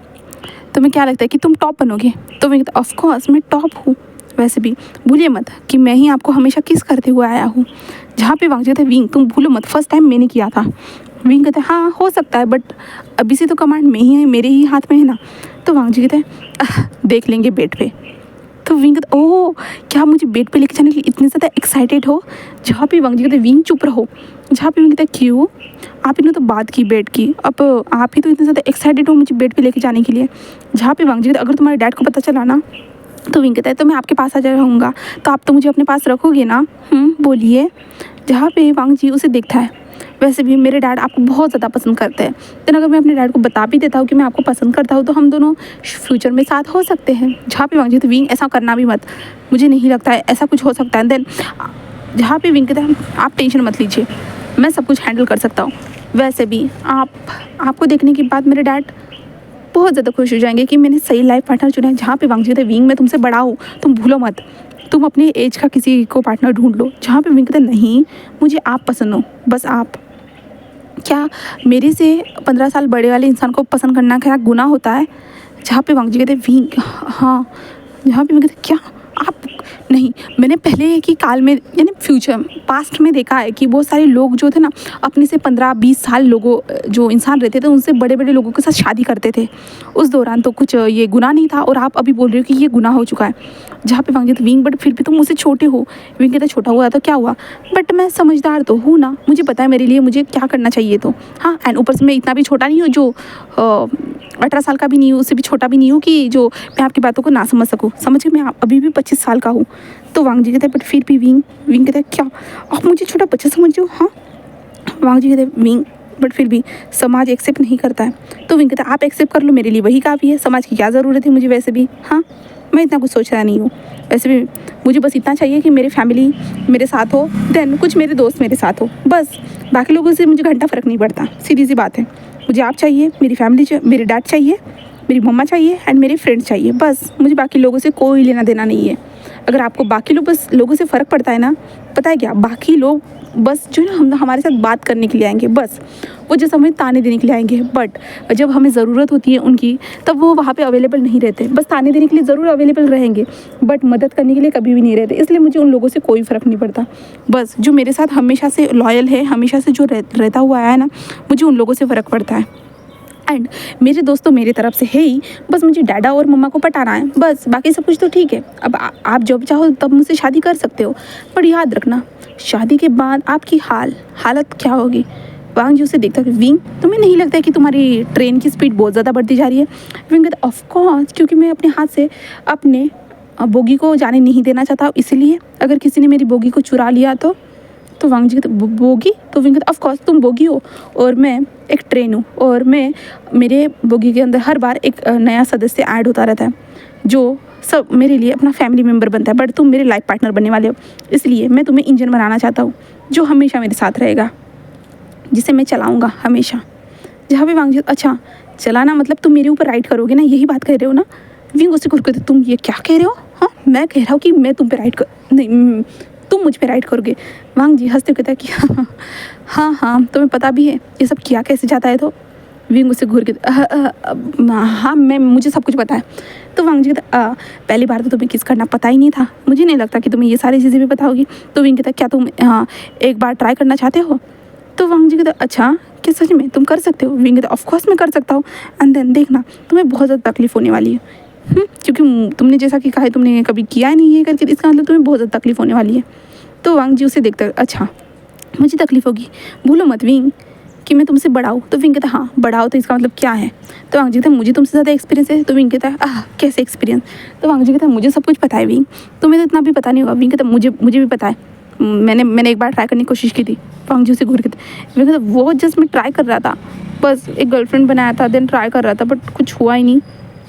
क्या लगता है कि तुम टॉप बनोगे? तो विंग कहता ऑफकोर्स मैं टॉप हूँ, वैसे भी भूलिए मत कि मैं ही आपको हमेशा किस करते हुए आया हूँ। जहाँ पे वांग जी कहता है विंग तुम भूलो मत फर्स्ट टाइम मैंने किया था। विंग कहता है हाँ हो सकता है बट अभी से तो कमांड में ही है, मेरे ही हाथ में है ना। तो वांग जी कहते हैं देख लेंगे बेड पे। तो विंग कहता ओह क्या मुझे बेड पे लेके जाने के लिए इतने ज़्यादा एक्साइटेड हो? जहाँ पे वांग जी कहते विंग चुप रहो। जहाँ पे विंग कहता है क्यों, आप इन्होंने तो बात की बेड की, अब आप ही तो इतने ज़्यादा एक्साइटेड हो मुझे बेड पे लेके जाने के लिए। जहाँ पे वांग जी कहते अगर तुम्हारे डैड को पता चला ना, तो विंग कहता है तो मैं आपके पास आ जाऊँगा, तो आप तो मुझे अपने पास रखोगे ना? बोलिए। जहाँ पे वांग जी उसे देखता है वैसे भी मेरे डैड आपको बहुत ज़्यादा पसंद करते हैं। देन अगर मैं अपने डैड को बता भी देता हूँ कि मैं आपको पसंद करता हूँ तो हम दोनों फ्यूचर में साथ हो सकते हैं। जहाँ पे वांग जी कहते विंग ऐसा करना भी मत, मुझे नहीं लगता है ऐसा कुछ हो सकता है। देन जहाँ पे विंग कहता है आप टेंशन मत लीजिए, मैं सब कुछ हैंडल कर सकता हूँ। वैसे भी आपको देखने के बाद मेरे डैड बहुत ज़्यादा खुश हो जाएंगे कि मैंने सही लाइफ पार्टनर चुना है। जहाँ पे वांग जी कहते विंग मैं तुमसे बड़ा हूँ, तुम भूलो मत, तुम अपने एज का किसी को पार्टनर ढूंढ लो। जहाँ पे विंग कहते नहीं, मुझे आप पसंद हो, बस आप। क्या मेरे से 15 साल बड़े वाले इंसान को पसंद करना क्या गुनाह होता है? जहाँ पे वांग जी कहते विंग हाँ, जहाँ पे विंग कहते क्या आप नहीं, मैंने पहले की काल में यानी फ्यूचर पास्ट में देखा है कि बहुत सारे लोग जो थे ना अपने से 15-20 साल लोगों जो इंसान रहते थे उनसे बड़े बड़े लोगों के साथ शादी करते थे। उस दौरान तो कुछ ये गुनाह नहीं था और आप अभी बोल रहे हो कि ये गुनाह हो चुका है। जहाँ पे वांग विंग बट फिर भी तुम मुझसे छोटे हो। विंग कहते छोटा हुआ तो क्या हुआ, बट मैं समझदार तो हूँ ना, मुझे पता है मेरे लिए मुझे क्या करना चाहिए। तो हाँ, एंड ऊपर से मैं इतना भी छोटा नहीं हूँ जो 18 साल का भी नहीं हूँ, उससे भी छोटा भी नहीं हूँ कि जो मैं आपकी बातों को ना समझ सकूँ। समझिए मैं अभी भी 25 साल का हूँ। तो वांग जी कहते हैं बट फिर भी विंग कहते हैं क्या आप मुझे छोटा बच्चा समझ हो? हाँ, वांग जी कहते हैं विंग बट फिर भी समाज एक्सेप्ट नहीं करता है। तो विंग कहता है आप एक्सेप्ट कर लो, मेरे लिए वही काफ़ी है, समाज की क्या ज़रूरत है मुझे। वैसे भी हाँ, मैं इतना कुछ सोच रहा नहीं हूँ। वैसे भी मुझे बस इतना चाहिए कि मेरी फैमिली मेरे साथ हो, देन कुछ मेरे दोस्त मेरे साथ हो, बस। बाकी लोगों से मुझे घंटा फ़र्क नहीं पड़ता, सीधी सी बात है। मुझे आप चाहिए, मेरी फैमिली मेरे डैड चाहिए, मेरी मम्मा चाहिए एंड मेरे फ्रेंड्स चाहिए, बस। मुझे बाकी लोगों से कोई लेना देना नहीं है। अगर आपको बाकी लोगों से फ़र्क पड़ता है ना, पता है क्या, बाकी लोग बस जो है ना हम हमारे साथ बात करने के लिए आएंगे, बस। वो जैसे हमें ताने देने के लिए आएंगे, बट जब हमें ज़रूरत होती है उनकी तब वो वहाँ पे अवेलेबल नहीं रहते। बस ताने देने के लिए ज़रूर अवेलेबल रहेंगे बट मदद करने के लिए कभी भी नहीं रहते। इसलिए मुझे उन लोगों से कोई फ़र्क नहीं पड़ता। बस जो मेरे साथ हमेशा से लॉयल है, हमेशा से जो रहता हुआ आया है ना, मुझे उन लोगों से फ़र्क पड़ता है। एंड मेरे दोस्त तो मेरी तरफ से है ही, बस मुझे डैडा और मम्मा को पटाना है, बस। बाकी सब कुछ तो ठीक है। अब आप जब चाहो तब मुझसे शादी कर सकते हो, पर याद रखना शादी के बाद आपकी हालत क्या होगी। वांग जी उसे देखता है विंग तुम्हें नहीं लगता है कि तुम्हारी ट्रेन की स्पीड बहुत ज़्यादा बढ़ती जा रही है? विंग कहता ऑफकोर्स, क्योंकि मैं अपने हाथ से अपने बोगी को जाने नहीं देना चाहता, इसलिए अगर किसी ने मेरी बोगी को चुरा लिया तो वांग जी कहते बोगी? तो विंग कहता ऑफ कोर्स तुम बोगी हो और मैं एक ट्रेन हूँ, और मेरे बोगी के अंदर हर बार एक नया सदस्य ऐड होता रहता है जो सब मेरे लिए अपना फैमिली मेम्बर बनता है। बट तुम मेरे लाइफ पार्टनर बनने वाले हो, इसलिए मैं तुम्हें इंजन बनाना चाहता हूँ जो हमेशा मेरे साथ रहेगा, जिसे मैं चलाऊँगा हमेशा। जहाँ भी वांग जी अच्छा चलाना मतलब तुम मेरे ऊपर राइड करोगे ना, यही बात कह रहे हो ना? विंग उससे खुद कहते तुम ये क्या कह रहे हो? हाँ, मैं कह रहा हूँ कि मैं तुम पे राइड नहीं, तुम मुझ पे राइड करोगे। वांग जी हंसते हुए कहता है कि हाँ तुम्हें पता भी है ये सब किया कैसे जाता है? तो विंग उससे घूर के हाँ मुझे सब कुछ पता है। तो वांग जी कहता पहली बार तो तुम्हें किस करना पता ही नहीं था, मुझे नहीं लगता कि तुम्हें ये सारी चीज़ें भी पता होगी। तो विंग कहता क्या तुम एक बार ट्राई करना चाहते हो? तो वांग जी कहता अच्छा क्या सच में तुम कर सकते हो? विंग कहता ऑफकोर्स मैं कर सकता हूँ, एंड देन देखना तुम्हें बहुत ज़्यादा तकलीफ होने वाली है। क्योंकि तुमने जैसा कि कहा है तुमने कभी किया नहीं है करके, इसका मतलब तुम्हें बहुत ज़्यादा तकलीफ होने वाली है। तो वांग जी उसे देखता अच्छा मुझे तकलीफ होगी, भूलो मत विंग कि मैं तुमसे बड़ा हूँ। तो विंग कहता हाँ बड़ा हो तो इसका मतलब क्या है? तो वांग जी कहता मुझे तुमसे ज़्यादा एक्सपीरियंस है। तो विंग कहता है कैसे एक्सपीरियंस? तो वांग जी कहता मुझे सब कुछ पता है विंग, तुम्हें तो इतना भी पता नहीं होगा। विंग कहता मुझे भी पता है, मैंने एक बार ट्राई करने की कोशिश की थी। वांग जी उसे घूर के विंग कहता वो जस्ट मैं ट्राई कर रहा था, बस एक गर्लफ्रेंड बनाया था, देन ट्राई कर रहा था बट कुछ हुआ ही नहीं।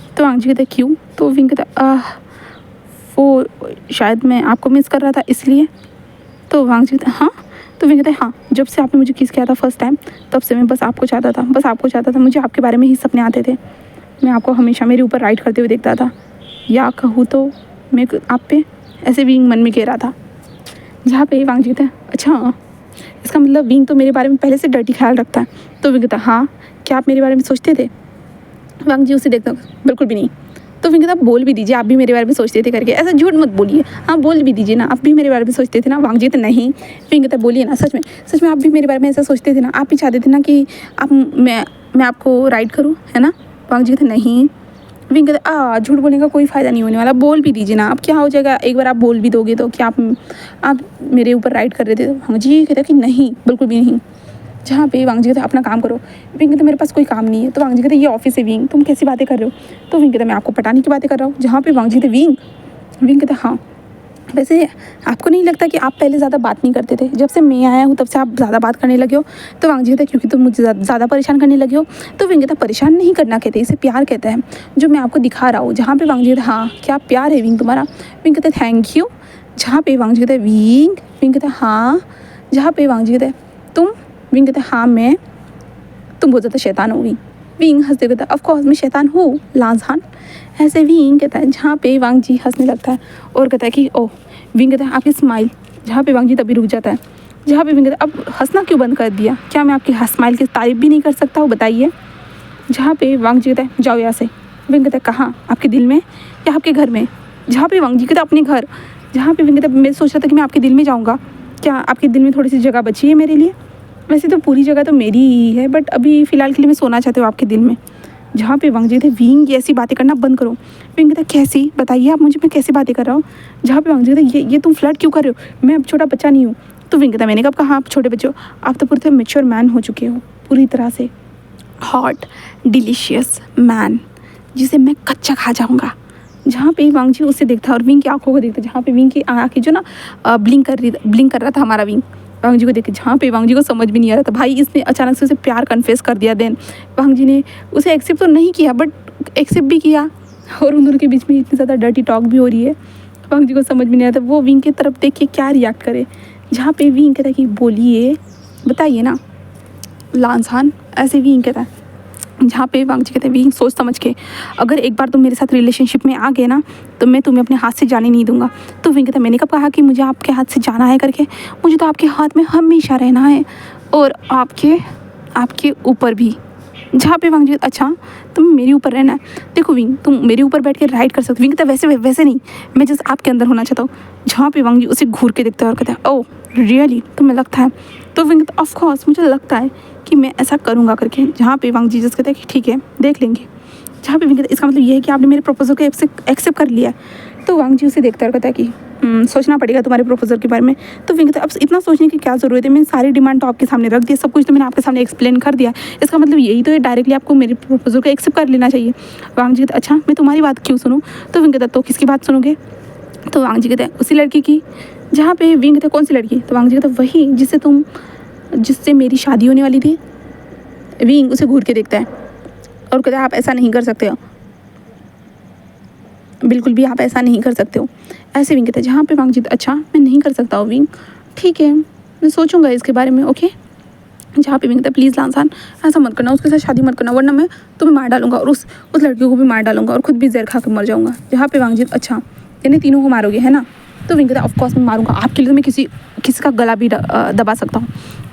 तो वांग जी कहता क्यों? तो विंग कहता वो शायद मैं आपको मिस कर रहा था इसलिए। तो वांग जी कहता हाँ? तो विंग कहता हाँ, जब से आपने मुझे किस किया था फर्स्ट टाइम तब से मैं बस आपको चाहता था, मुझे आपके बारे में ही सपने आते थे। मैं आपको हमेशा मेरे ऊपर राइड करते हुए देखता था, या कहूँ तो मैं आप पे ऐसे विंग मन में कह रहा था। जहाँ पे वांग जी कहता है अच्छा इसका मतलब विंग तो मेरे बारे में पहले से डर्टी ख्याल रखता है। तो विंग कहता हाँ, क्या आप मेरे बारे में सोचते थे? वांग जी उसे देखता बिल्कुल भी नहीं। तो विंग कहता बोल भी दीजिए आप भी मेरे बारे में सोचते थे करके, ऐसा झूठ मत बोलिए, हाँ बोल भी दीजिए ना आप भी मेरे बारे में सोचते थे ना। वांग जी तो नहीं। विंग कहता बोलिए ना, सच में आप भी मेरे बारे में ऐसा सोचते थे ना, आप भी चाहते थे ना कि आप मैं आपको राइड करूँ, है ना? वांग जी कहते नहीं। विंग कहता झूठ बोलने का कोई फ़ायदा नहीं होने वाला, बोल भी दीजिए ना, अब क्या हो जाएगा, एक बार आप बोल भी दोगे तो क्या आप मेरे ऊपर राइड कर रहे थे? वांग जी कहता कि नहीं बिल्कुल भी नहीं। जहाँ पे वांग जी कहता अपना काम करो। विंग कहता मेरे पास कोई काम नहीं है। तो वांग जी कहता ये ऑफिस है विंग, तुम कैसी बातें कर रहे हो? तो विंग कहता मैं आपको पटाने की बातें कर रहा हूँ। जहाँ पे वांग जी कहते विंग कहता हाँ वैसे आपको नहीं लगता कि आप पहले ज़्यादा बात नहीं करते थे, जब से मैं आया हूँ तब से आप ज़्यादा बात करने लगे हो? तो वांग जी कहता है क्योंकि तुम मुझे ज़्यादा परेशान करने लगे हो। तो विंग कहता है परेशान नहीं करना कहते, इसे प्यार कहता है, जो मैं आपको दिखा रहा हूँ। जहाँ पे वांग जी कहता है हाँ क्या प्यार है विंग तुम्हारा। विंग कहता है थैंक यू। जहाँ पे वांग जी कहता है विंग कहता है हाँ। जहाँ पे वांग जी कहता है तुम, विंग कहता है हाँ मैं, तुम बहुत ज़्यादा शैतान हो विंग हंसते कहता है ऑफकोर्स मैं शैतान हूँ लांझान। ऐसे विंग कहता है, जहाँ पे वांग जी हंसने लगता है और कहता है कि ओह। विंग कहता है आपकी स्माइल। जहाँ पे वांग जी तभी रुक जाता है। जहाँ पे विंग कहता है अब हंसना क्यों बंद कर दिया, क्या मैं आपकी स्माइल की तारीफ भी नहीं कर सकता हूँ बताइए। जहाँ पे वांग जी कहता है जाओ यहाँ से। विंग कहता है कहाँ, आपके दिल में या आपके घर में। जहाँ पे वांग जी कहता है अपने घर। जहाँ पे विंग कहता है मैं सोच रहा था कि मैं आपके दिल में जाऊँगा, क्या आपके दिल में थोड़ी सी जगह बची है मेरे लिए। वैसे तो पूरी जगह तो मेरी ही है, बट अभी फ़िलहाल के लिए मैं सोना चाहती हूँ आपके दिल में। जहाँ पे वांग जी कहते हैं विंग ऐसी बातें करना बंद करो। विंग कहता है कैसी, बताइए आप मुझे मैं कैसी बातें कर रहा हूँ। जहाँ पे वांग जी कहते हैं ये तुम फ्लर्ट क्यों कर रहे हो, मैं अब छोटा बच्चा नहीं हूँ। तो विंग कहता है मैंने कब कहा आप छोटे बच्चे हो, आप तो पूरे मैच्योर मैन हो चुके हो, पूरी तरह से हॉट डिलीशियस मैन, जिसे मैं कच्चा खा जाऊँगा। जहाँ पे वांग जी उससे देखता है और विंग की आंखों को देखता है, जहाँ पे विंग की आँखें जो ना ब्लिंक कर रहा था हमारा विंग वांग जी को देख के। जहाँ पे वांग जी को समझ भी नहीं आ रहा था भाई इसने अचानक से उसे प्यार कन्फेस कर दिया। देन वांग जी ने उसे एक्सेप्ट तो नहीं किया बट एक्सेप्ट भी किया, और उन दोनों के बीच में इतनी ज़्यादा डर्टी टॉक भी हो रही है। वांग जी को समझ में नहीं आता वो विंग की तरफ देख के क्या रिएक्ट करे। जहाँ पे विंग कहता है कि बोलिए बताइए ना लांसान। ऐसे विंग कहता है, जहाँ पे वांग जी कहते हैं विंग सोच समझ के, अगर एक बार तुम मेरे साथ रिलेशनशिप में आ गए ना तो मैं तुम्हें अपने हाथ से जाने नहीं दूंगा। तो विंग कहता है मैंने कब कहा कि मुझे आपके हाथ से जाना है करके, मुझे तो आपके हाथ में हमेशा रहना है और आपके ऊपर भी। जहाँ पे वांग जी अच्छा तुम मेरे ऊपर रहना है, देखो विंग तुम मेरे ऊपर बैठ के राइड कर सकते हो। विंग कहता है वैसे नहीं, मैं जस्ट आपके अंदर होना चाहता हूँ। जहाँ पे वांग जी उसे घूर के देखता है और कहता है ओह रियली तुम्हें लगता है। तो विंग कहता है ऑफकोर्स मुझे लगता है कि मैं ऐसा करूँगा करके। जहाँ पे वांग जी जस्ट कहता है कि ठीक है देख लेंगे। जहाँ पे विंग कहता है इसका मतलब ये है कि आपने मेरे प्रपोजल को एक्सेप्ट कर लिया। तो वांग जी उसे देखता है और कहता है कि सोचना पड़ेगा तुम्हारे प्रपोजल के बारे में। तो विंग कहता है अब इतना सोचने की क्या ज़रूरत है, मैंने सारी डिमांड तो आपके सामने रख दिया, सब कुछ तो मैंने आपके सामने एक्सप्लेन कर दिया, इसका मतलब यही तो है डायरेक्टली आपको मेरे प्रपोजल को एक्सेप्ट कर लेना चाहिए। वांग जी कहता है अच्छा मैं तुम्हारी बात क्यों सुनूँ। तो विंग कहता है तो किसकी बात सुनोगे। तो वांग जी कहते हैं उसी लड़की की। जहाँ पे विंग कहते हैं कौन सी लड़की। तो वांग जी कहते हैं वही जिससे मेरी शादी होने वाली थी। विंग उसे घूर के देखता है और कहता है आप ऐसा नहीं कर सकते हो, बिल्कुल भी आप ऐसा नहीं कर सकते हो। ऐसे विंग कहता है, जहाँ पे वांग जी अच्छा मैं नहीं कर सकता हूँ विंग, ठीक है मैं सोचूंगा इसके बारे में ओके। जहाँ पे विंग कहता है प्लीज़ लांसान ऐसा मत करना, उसके साथ शादी मत करना वरना मैं तुम्हें मार डालूंगा और उस लड़की को भी मार डालूंगा और खुद भी जहर खा कर मर जाऊँगा। जहाँ पे वांग जी अच्छा यानी तीनों को मारोगे है ना। तो विंग कहता है ऑफकोर्स मैं मारूंगा, आपके लिए तो मैं किसी का गला भी दबा सकता हूँ।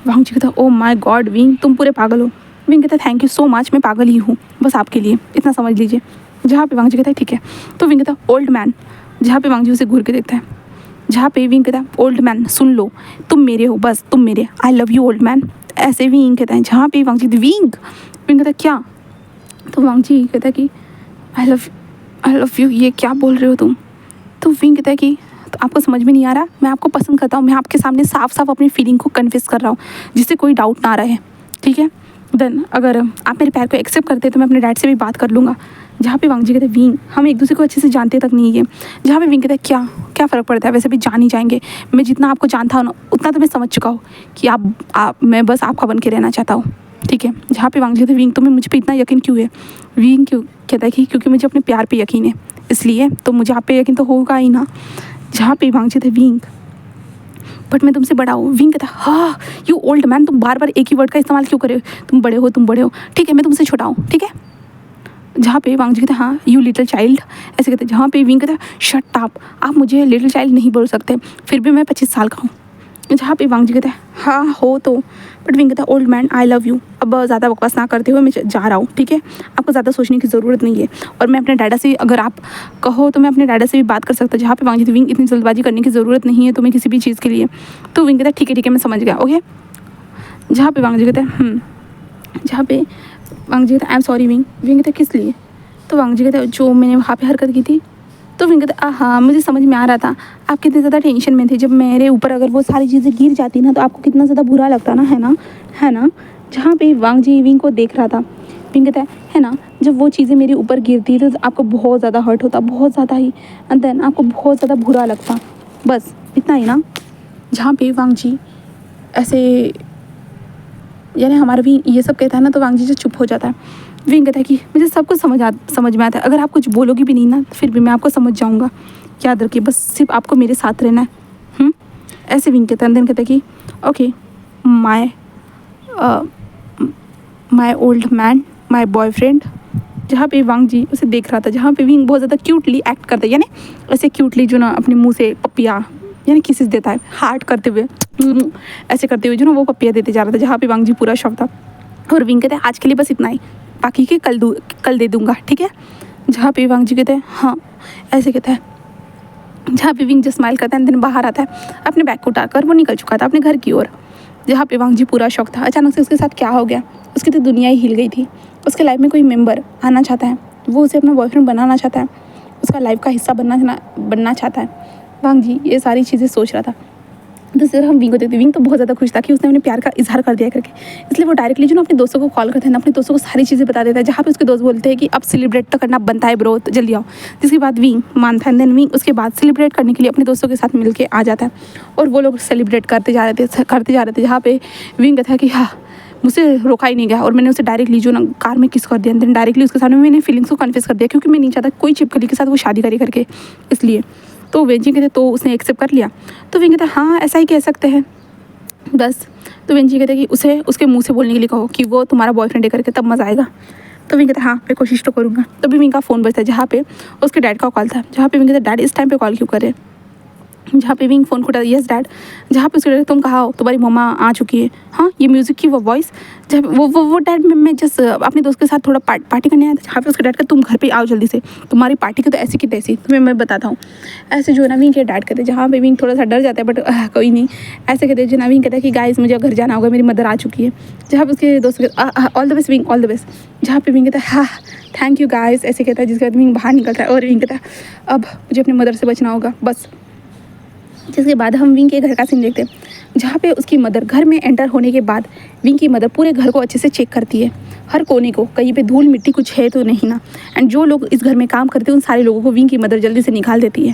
वांग जी कहता है ओ माय गॉड विंग तुम पूरे पागल हो। विंग कहता है थैंक यू सो मच, मैं पागल ही हूँ बस आपके लिए, इतना समझ लीजिए। जहाँ पे वांग जी कहता है ठीक है। तो विंग कहता है ओल्ड मैन। जहाँ पे वांग जी उसे घूर के देखता है। जहाँ पे विंग कहता है ओल्ड मैन सुन लो तुम मेरे हो, बस तुम मेरे, I love you old man. ऐसे विंग कहता है। जहाँ पे वांग जी विंग कहता है क्या। तो वांग जी कहता है कि आई लव यू ये क्या बोल रहे हो तुम। तो विंग कहता है कि तो आपको समझ में नहीं आ रहा, मैं आपको पसंद करता हूँ, मैं आपके सामने साफ साफ अपनी फीलिंग को कन्फेस कर रहा हूँ जिससे कोई डाउट ना रहे, ठीक है। देन अगर आप मेरे प्यार को एक्सेप्ट करते तो मैं अपने डैड से भी बात कर लूँगा। जहाँ पे वांग जी कहते हैं विंग हम एक दूसरे को अच्छे से जानते तक नहीं है। जहाँ पे विंग कहता है क्या फ़र्क पड़ता है, वैसे भी जान ही जाएंगे, मैं जितना आपको जानता हूँ ना उतना तो मैं समझ चुका हूँ कि मैं बस आपका बन के रहना चाहता हूँ, ठीक है। जहाँ पे वांग जी कहते हैं विंग तुम्हें मुझ पर इतना यकीन क्यों है। विंग क्यों कहता है कि क्योंकि मुझे अपने प्यार पर यकीन है, इसलिए तो मुझे आप पे यकीन तो होगा ही ना। जहाँ पे वांग जी कहते हैं विंग बट मैं तुमसे बड़ा हूँ। विंग कहता है हाँ यू ओल्ड मैन तुम बार बार एक ही वर्ड का इस्तेमाल क्यों करे, तुम बड़े हो, ठीक है मैं तुमसे छोटा हूँ, ठीक है। जहाँ पे वांग जी कहते हैं हाँ यू लिटिल चाइल्ड ऐसे कहते हैं। जहाँ पे विंग कहता है शट अप, आप मुझे लिटिल चाइल्ड नहीं बोल सकते, फिर भी मैं 25 साल का हूँ। जहाँ पे वांग जी कहते हैं हाँ हो तो, बट विंग कहता है old man I love you. अब ज़्यादा बकवास ना करते हुए मैं जा रहा हूँ, ठीक है, आपको ज़्यादा सोचने की ज़रूरत नहीं है। और मैं अपने डैडा से, अगर आप कहो तो मैं अपने डैडा से भी बात कर सकता हूँ। जहाँ पे वांग जी विंग इतनी जल्दबाजी करने की ज़रूरत नहीं है तुम्हें किसी भी चीज़ के लिए। तो विंग कहता है ठीक है मैं समझ गया ओके। जहाँ पे वांग जी कहते हैं जहाँ पे वांग जी कहते हैं I am sorry wing. Wing कहते हैं किस लिए। तो वांग जी कहते हैं जो मैंने वहाँ पे हरकत की थी। तो विंग कहता है हाँ मुझे समझ में आ रहा था आप कितने ज़्यादा टेंशन में थे, जब मेरे ऊपर अगर वो सारी चीज़ें गिर जाती ना तो आपको कितना ज़्यादा बुरा लगता ना, है ना। जहाँ पे वांग जी विंग को देख रहा था। विंग कहता है ना, जब वो चीज़ें मेरे ऊपर गिरती तो आपको बहुत ज़्यादा हर्ट होता, बहुत ज़्यादा ही, एंड देन आपको बहुत ज़्यादा बुरा लगता। बस इतना ही ना। जहाँ पे वांग जी ऐसे यानी हमारा भी ये सब कहता है ना, तो वांग जी जो चुप हो जाता है। विंग कहता है कि मुझे सब कुछ समझ में आता है, अगर आप कुछ बोलोगी भी नहीं ना तो फिर भी मैं आपको समझ जाऊँगा, याद रखिए बस सिर्फ आपको मेरे साथ रहना है। ऐसे विंग कहता है। देन कहता है कि okay my old man, my boyfriend. जहाँ पे वांग जी उसे देख रहा था, जहाँ पे विंग बहुत ज़्यादा क्यूटली एक्ट करता है, यानी ऐसे क्यूटली जो ना अपने मुंह से पपिया यानी किसेस देता है, हार्ट करते हुए ऐसे करते हुए जो ना वो पपिया देते जा रहा था, जहाँ पे वांग जी पूरा शौक था। और विंग कहते हैं आज के लिए बस इतना ही, बाकी के कल दे दूँगा, ठीक है। जहाँ पे वांग जी कहते हैं हाँ, ऐसे कहता है। जहाँ पे विंग जो स्माइल करता है, दिन बाहर आता है, अपने बैग को उठाकर वो निकल चुका था अपने घर की ओर। जहाँ पे वांग जी पूरा शौक था। अचानक से उसके साथ क्या हो गया, उसकी तो दुनिया ही हिल गई थी। उसके लाइफ में कोई मेंबर आना चाहता है, वो उसे अपना बॉयफ्रेंड बनाना चाहता है, उसका लाइफ का हिस्सा बनना चाहता है। वांग जी ये सारी चीज़ें सोच रहा था। दूसरी तरफ हम विंग को देखते, विंग तो बहुत ज़्यादा खुश था कि उसने अपने प्यार का इजहार कर दिया करके, इसलिए वो डायरेक्टली जो ना अपने दोस्तों को कॉल करते हैं ना, अपने दोस्तों को सारी चीज़ें बता देता है। जहाँ पे उसके दोस्त बोलते हैं कि अब सेलिब्रेट तो करना बनता है ब्रो, तो जल्दी आओ। जिसके बाद विंग मानता है। देन विंग उसके बाद सेलिब्रेट करने के लिए अपने दोस्तों के साथ मिल के आ जाता है, और वो लोग सेलिब्रेट करते जा रहे थे। जहाँ पे विंग कहता है कि हाँ मुझसे रोका ही नहीं गया, और मैंने उसे डायरेक्टली जो ना कार में किस कर दिया। देन डायरेक्टली उसके सामने मैंने फीलिंग्स को कन्फेस कर दिया, क्योंकि मैं नहीं चाहता कोई चिपकली के साथ वो शादी करे करके, इसलिए। तो वेंजी कहते तो उसने एक्सेप्ट कर लिया। तो विंग कहता हाँ ऐसा ही कह सकते हैं बस। तो वेंजी कहते कि उसे उसके मुंह से बोलने के लिए कहो कि वो तुम्हारा बॉयफ्रेंड है करके, तब मज़ा आएगा। तो विंग कहता हाँ मैं कोशिश तो करूँगा। तभी विंग का फ़ोन बजता है, जहाँ पे उसके डैड का कॉल था। जहाँ पे विंग कहता डैड इस टाइम पे कॉल क्यों करे। जहाँ पे विंग फ़ोन उठाता यस डैड। जहाँ पे उसके डैड तुम कहाँ हो, तुम्हारी मम्मा आ चुकी है। हाँ ये म्यूज़िक की वो वॉइस, जहाँ पे वो डैड मैं जस्ट अपने दोस्त के साथ थोड़ा पार्टी करने आया था। जहाँ पे उसके डैड का तुम घर पे आओ जल्दी से, तुम्हारी पार्टी की तो ऐसी की तैसी, तुम्हें मैं बताता हूँ। ऐसे जो है ना विंग के डैड कहते, जहाँ पे विंग थोड़ा सा डर जाता है, बट कोई नहीं। ऐसे कहते जो ना विंग कहता है कि गाइस मुझे घर जाना होगा, मेरी मदर आ चुकी है। जहाँ पे उसके दोस्त all the best wing, all the best. जहाँ पे विंग कहता है हाँ थैंक यू गाइस, ऐसे कहता है। जिसके बाद विंग बाहर निकलता है, और विंग कहता है अब मुझे अपनी मदर से बचना होगा बस। जिसके बाद हम विंग के घर का सीन देखते हैं, जहाँ पे उसकी मदर घर में एंटर होने के बाद विंग की मदर पूरे घर को अच्छे से चेक करती है, हर कोने को, कहीं पे धूल मिट्टी कुछ है तो नहीं ना। एंड जो लोग इस घर में काम करते हैं उन सारे लोगों को विंग की मदर जल्दी से निकाल देती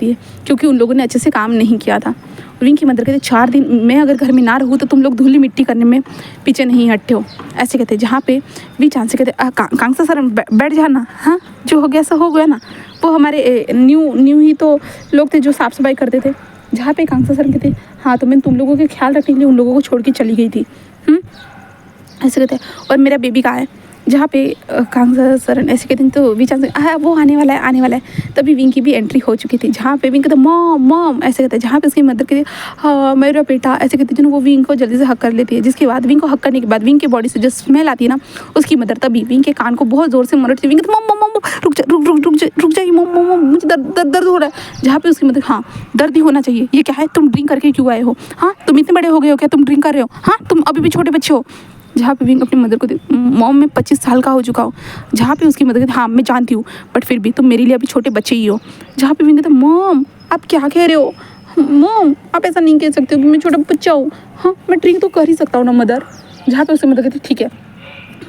है, क्योंकि उन लोगों ने अच्छे से काम नहीं किया था। विंग की मदर कहते 4 दिन मैं अगर घर में ना रहूँ तो तुम लोग धूली मिट्टी करने में पीछे नहीं हटते हो, ऐसे कहते। जहाँ पे वी चांद से कहते कांसा सर बैठ जाना, हाँ जो हो गया सो हो गया ना। वो हमारे न्यू ही तो लोग थे जो साफ़ सफाई करते थे। जहाँ पे कांसा सर कहते हाँ तो मैं तुम लोगों के ख्याल रखने के लिए उन लोगों को छोड़ के चली गई थी, ऐसे कहते। और मेरा बेबी कहाँ है। जहाँ पे कांसा सर ऐसे कहते हैं, तो वी चांद से वो आने वाला है। तभी विंग की भी एंट्री हो चुकी थी। जहाँ पे विंग कहते मॉम ऐसे कहते हैं। जहाँ पे उसकी मदर कहती हाँ मेरा बेटा ऐसे कहते हैं, वो विंग को जल्दी से हक कर लेती है। जिसके बाद विंग को हक करने के बाद विंग की बॉडी से जो स्मेल आती है ना, उसकी मदर तभी विंग के कान को बहुत ज़ोर से मरड़ती है। विंग कहते मॉम रुक जाइए मॉम मुझे दर्द हो रहा है। जहाँ पे उसकी मदर हाँ दर्द ही होना चाहिए, ये क्या है, तुम ड्रिंक करके क्यों आए हो, हाँ तुम इतने बड़े हो गए हो क्या, तुम ड्रिंक कर रहे हो, हाँ तुम अभी भी छोटे बच्चे हो। जहाँ पे विंग अपनी मदर को मॉम मैं 25 साल का हो चुका हूँ। जहाँ पे उसकी मदर कहती हाँ मैं जानती हूँ, बट फिर भी तुम मेरे लिए अभी छोटे बच्चे ही हो। जहाँ पे विंग कहता मॉम आप क्या कह रहे हो, मॉम आप ऐसा नहीं कह सकते हो कि मैं छोटा बच्चा हूँ, हाँ मैं ड्रिंक तो कर ही सकता हूँ ना मदर। जहाँ पे उसकी मदर कहती ठीक है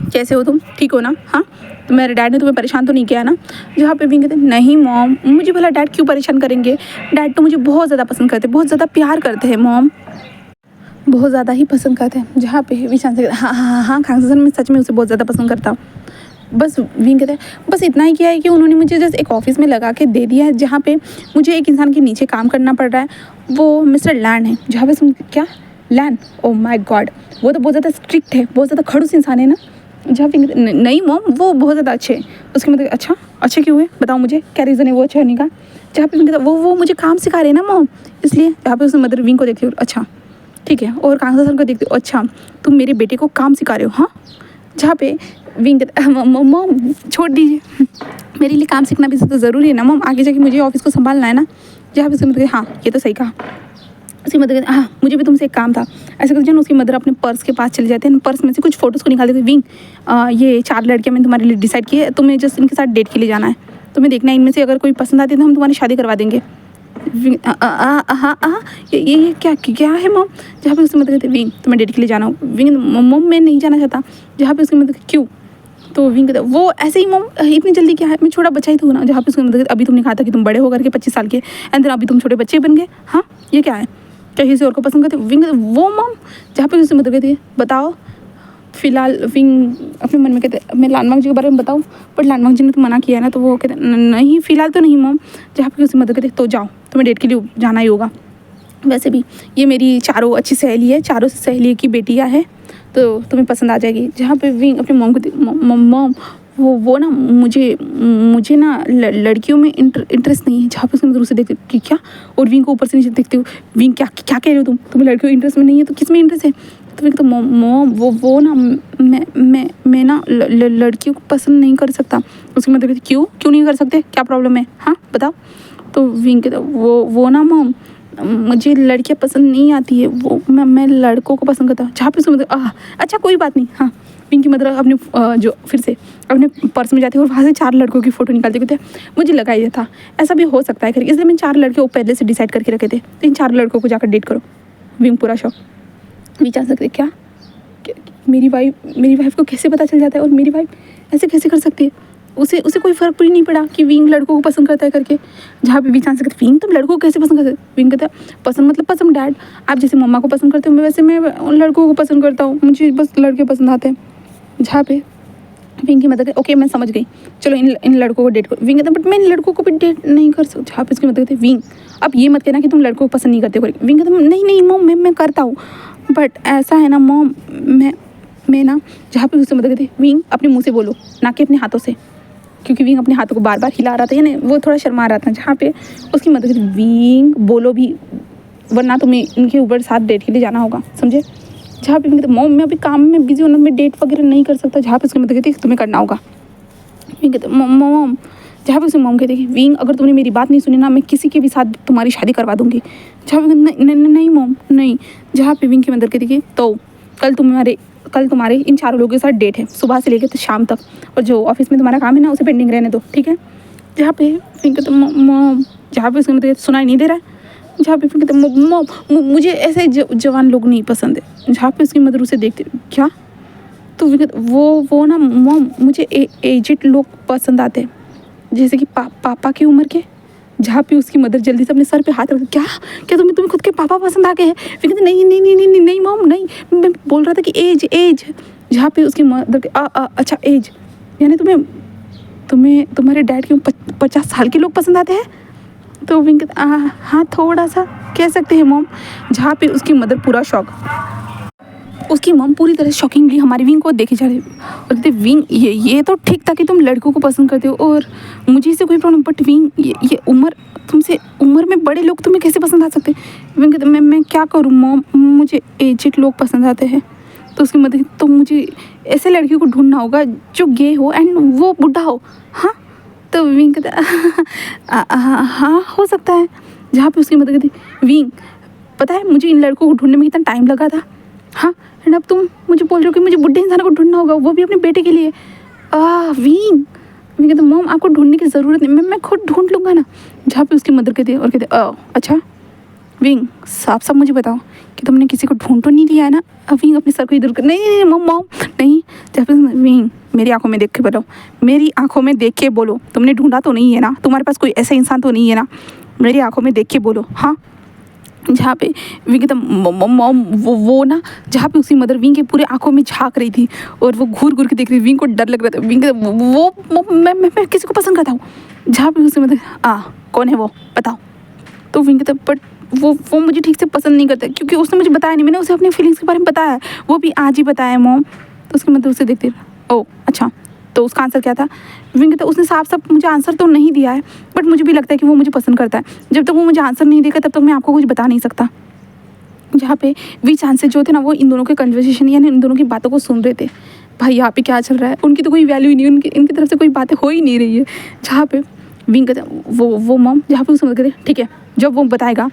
कैसे हो तुम, ठीक हो ना, हाँ तो मेरे डैड ने तुम्हें परेशान तो नहीं किया ना। जहाँ पे विंग कहते नहीं मॉम मुझे भला डैड क्यों परेशान करेंगे, डैड तो मुझे बहुत ज़्यादा पसंद करते, बहुत ज़्यादा प्यार करते हैं मॉम, बहुत ज़्यादा ही पसंद करते हैं। जहाँ पे विशांत से हाँ खांसा सर मैं सच में उसे बहुत ज़्यादा पसंद करता हूँ। बस विंग कहते हैं बस इतना ही किया है कि उन्होंने मुझे जस्ट एक ऑफिस में लगा के दे दिया है, जहाँ पे मुझे एक इंसान के नीचे काम करना पड़ रहा है, वो मिस्टर लैन है। जहाँ पे सुन क्या लैन, ओ माय गॉड वो तो बहुत ज़्यादा स्ट्रिक्ट है, बहुत ज़्यादा खड़ूस इंसान है ना। जहाँ विंग नहीं मॉम वो बहुत ज़्यादा अच्छे हैं। उसके मतलब अच्छे क्यों हुए बताओ मुझे, क्या रीज़न है वो अच्छा होने का। जहाँ पे विंग कहता वो मुझे काम सिखा रहे हैं ना मॉम, इसलिए। जहाँ पे उसने मदर विंग को देखती हो अच्छा ठीक है, और कांसा सर को देखते हो अच्छा तुम मेरे बेटे को काम सिखा रहे हो, हाँ। जहाँ पे विंग मॉम छोड़ दीजिए, मेरे लिए काम सीखना भी तो ज़रूरी है ना मॉम, आगे जाके मुझे ऑफिस को संभालना है ना। जहाँ पे उसकी मदर हाँ ये तो सही कहा। उसकी मदर हाँ मुझे भी तुमसे एक काम था, ऐसे करके ना उसकी मदर अपने पर्स के पास चले जाते हैं, पर्स में से कुछ फ़ोटोज़ को निकाल देते। विंग ये 4 लड़कियाँ मैंने तुम्हारे लिए डिसाइड की है, तुम्हें जस्ट इनके साथ डेट के लिए जाना है, तुम्हें देखना है इनमें से अगर कोई पसंद आती है तो हम तुम्हारी शादी करवा देंगे। ये क्या है मॉम। जहाँ पे उसकी मदद कहती विंग तुम्हें डेट के लिए जाना हो। विंग मॉम मैं नहीं जाना चाहता। जहाँ पे उसकी मदद क्यों तो विंग कहता वो ऐसे ही मॉम इतनी जल्दी क्या है, मैं छोटा बच्चा ही तो हूँ ना। जहाँ पे उसको मतलब अभी तुमने कहा था कि तुम बड़े हो करके 25 साल के, एंड देन अभी तुम छोटे बच्चे बन गए। हाँ ये क्या है, क्या किसी और को पसंद करते? विंग वो मॉम जहाँ पे उससे मतलब कहती है बताओ। फिलहाल विंग अपने मन में कहते मैं लानवांग जी के बारे में बताऊँ, बट लानवांग जी ने तो मना किया है ना। तो वो कहते नहीं फिलहाल तो नहीं मॉम। जहाँ पे उससे मतलब कहते तो जाओ, तुम्हें डेट के लिए जाना ही होगा। वैसे भी ये मेरी चारों अच्छी सहेली है, चारों सहेली की बेटियाँ हैं, तो तुम्हें पसंद आ जाएगी। जहाँ पे विंग अपनी मॉम को मॉम वो ना मुझे ना लड़कियों में इंटरेस्ट नहीं है। जहाँ पे उसके मतलब उसे देखते कि क्या, और विंग को ऊपर से नीचे देखते हो, विंग क्या क्या कह रहे हो तुम, तुम्हें लड़कियों इंटरेस्ट में नहीं है तो किस में इंटरेस्ट है? तो विंग तो मॉम वो ना मैं ना लड़कियों को पसंद नहीं कर सकता। उसके मतलब क्यों नहीं कर सकते, क्या प्रॉब्लम है, हाँ बताओ। तो विंग कहता वो ना मॉम मुझे लड़कियाँ पसंद नहीं आती है, वो मैं लड़कों को पसंद करता हूँ। जहाँ पे उसको मतलब अच्छा कोई बात नहीं। हाँ विंग की मतलब अपने जो फिर से अपने पर्स में जाते हैं और वहाँ से 4 लड़कों की फ़ोटो निकालते कहते मुझे लगा ये था ऐसा भी हो सकता है करके, इसलिए मैंने 4 लड़के पहले से डिसाइड करके रखे थे, तो इन 4 लड़कों को जाकर डेट करो। विंग पूरा शौक विचार सकते क्या मेरी वाइफ को कैसे पता चल जाता है, और मेरी वाइफ ऐसे कैसे कर सकती है? उसे कोई फ़र्क भी नहीं पड़ा कि विंग लड़कों को पसंद करता है करके। जहाँ पे भी चांस सकते विंग तुम लड़कों को कैसे पसंद करते? विंग कहता है पसंद मतलब पसंद डैड, आप जैसे मम्मा को पसंद करते हो मैं वैसे मैं लड़कों को पसंद करता हूँ, मुझे बस लड़के पसंद आते हैं। जहाँ पे विंग की मतलब ओके मैं समझ गई, चलो इन लड़कों को डेट करो। विंग कहता है बट मैं इन लड़कों को भी डेट नहीं कर सकता। जहाँ पे इसकी मतलब विंग अब ये मत कहना कि तुम लड़कों को पसंद नहीं करते हो। विंग कहता नहीं मॉम मैं करता हूँ, बट ऐसा है ना मॉम मैं ना। जहाँ पे उससे मतलब कहती विंग अपने मुँह से बोलो ना कि अपने हाथों से, क्योंकि विंग अपने हाथों को बार बार हिला रहा था, यानी वो थोड़ा शर्मा रहा था। जहाँ पे उसकी मदद कहती विंग बोलो भी, वरना तुम्हें इनके ऊपर साथ डेट के लिए जाना होगा, समझे? जहाँ पे मॉम मैं अभी काम में बिजी हूँ ना, मैं डेट वगैरह नहीं कर सकता। जहाँ पे उसकी मदद कहती तुम्हें करना होगा। विंग कहते मॉम जहाँ पे उसकी मॉम कहती विंग अगर तुमने मेरी बात नहीं सुनी ना मैं किसी के भी साथ तुम्हारी शादी करवा दूंगी। जहाँ पे नहीं मॉम नहीं। जहाँ पे विंग की मदद कहती कि तो कल तुम्हारे इन 4 लोगों के साथ डेट है, सुबह से लेकर शाम तक, और जो ऑफिस में तुम्हारा काम है ना उसे पेंडिंग रहने दो, ठीक है? जहाँ पे विंग कहते मॉम जहाँ पे उसकी मदद सुनाई नहीं दे रहा है। जहाँ पे फिर कहते मॉम मुझे ऐसे जवान लोग नहीं पसंद है। जहाँ पे उसकी मदर उसे देखते क्या, तो वो ना मॉम मुझे एजेड लोग पसंद आते हैं, जैसे कि पापा की उम्र के। जहाँ पे उसकी मदर जल्दी से अपने सर पे हाथ रख क्या तुम्हें खुद के पापा पसंद आ गए हैं? फिर कहते नहीं मॉम नहीं, मैं बोल रहा था कि एज। जहाँ पे उसकी मदर अच्छा एज, यानी तुम्हें तुम्हारे डैड के 50 साल के लोग पसंद आते हैं? तो विंग हाँ थोड़ा सा कह सकते हैं मॉम। जहाँ पे उसकी मदर पूरा शॉक, उसकी मॉम पूरी तरह शॉकिंगली हमारी विंग को देखे जा रही और कहते विंग ये तो ठीक था कि तुम लड़कों को पसंद करते हो और मुझे इससे कोई प्रॉब्लम, बट विंग ये उम्र में बड़े लोग तुम्हें कैसे पसंद आ सकते? विंग कहते मैं क्या करूँ मॉम, मुझे एजेड लोग पसंद आते हैं। तो उसकी मदद तो मुझे ऐसे लड़की को ढूंढना होगा जो गे हो एंड वो बुढ़ा हो। हाँ तो विंग कहता हाँ हो सकता है। जहाँ पे उसकी मदद कहती विंग पता है मुझे इन लड़कों को ढूंढने में कितना टाइम लगा था। हाँ एंड अब तुम मुझे बोल रहे हो कि मुझे बुढ़े इंसान को ढूंढना होगा, वो भी अपने बेटे के लिए। विंग कहते मॉम आपको ढूंढने की ज़रूरत नहीं, मैं खुद ढूंढ लूँगा ना। जहाँ पे उसकी मदद कहती है और कहते अच्छा विंग साफ मुझे बताओ कि तुमने किसी को ढूंढ तो नहीं लिया है ना? विंग अपने सर को इधर कर नहीं मॉम नहीं। जहाँ पे विंग मेरी आंखों में देख के बोलो, मेरी आंखों में देख के बोलो, तुमने ढूंढा तो नहीं है ना? तुम्हारे पास कोई ऐसा इंसान तो नहीं है ना? मेरी आंखों में देख के बोलो। हाँ जहाँ पे विंग कहता मॉम वो ना। जहाँ पे उसकी मदर विंग के पूरे आंखों में झांक रही थी और वो घूर के देख रही थी। विंग को डर लग रहा था। विंग कहता वो मैं किसी को पसंद करता हूँ। जहाँ पे उसकी मदर कौन है वो बताओ। तो विंग कहता बट वो मुझे ठीक से पसंद नहीं करता क्योंकि उसने मुझे बताया नहीं, मैंने उसे अपनी फीलिंग्स के बारे में बताया है, वो भी आज ही बताया मॉम। तो उसकी मदर उसे देखती अच्छा तो उसका आंसर क्या था? विंग कहता उसने साफ मुझे आंसर तो नहीं दिया है, बट मुझे भी लगता है कि वो मुझे पसंद करता है। जब तक वो मुझे आंसर नहीं देगा तब तक मैं आपको कुछ बता नहीं सकता। जहाँ पे वी चांसेस जो थे ना वो इन दोनों के कन्वर्सेशन यानी इन दोनों की बातों को सुन रहे थे। भाई यहाँ पे क्या चल रहा है, उनकी तो कोई वैल्यू ही नहीं, इनकी तरफ से कोई बातें हो ही नहीं रही है। जहाँ पे विंग कहता वो मॉम जहाँ पे समझ कहते ठीक है जब वो बताएगा,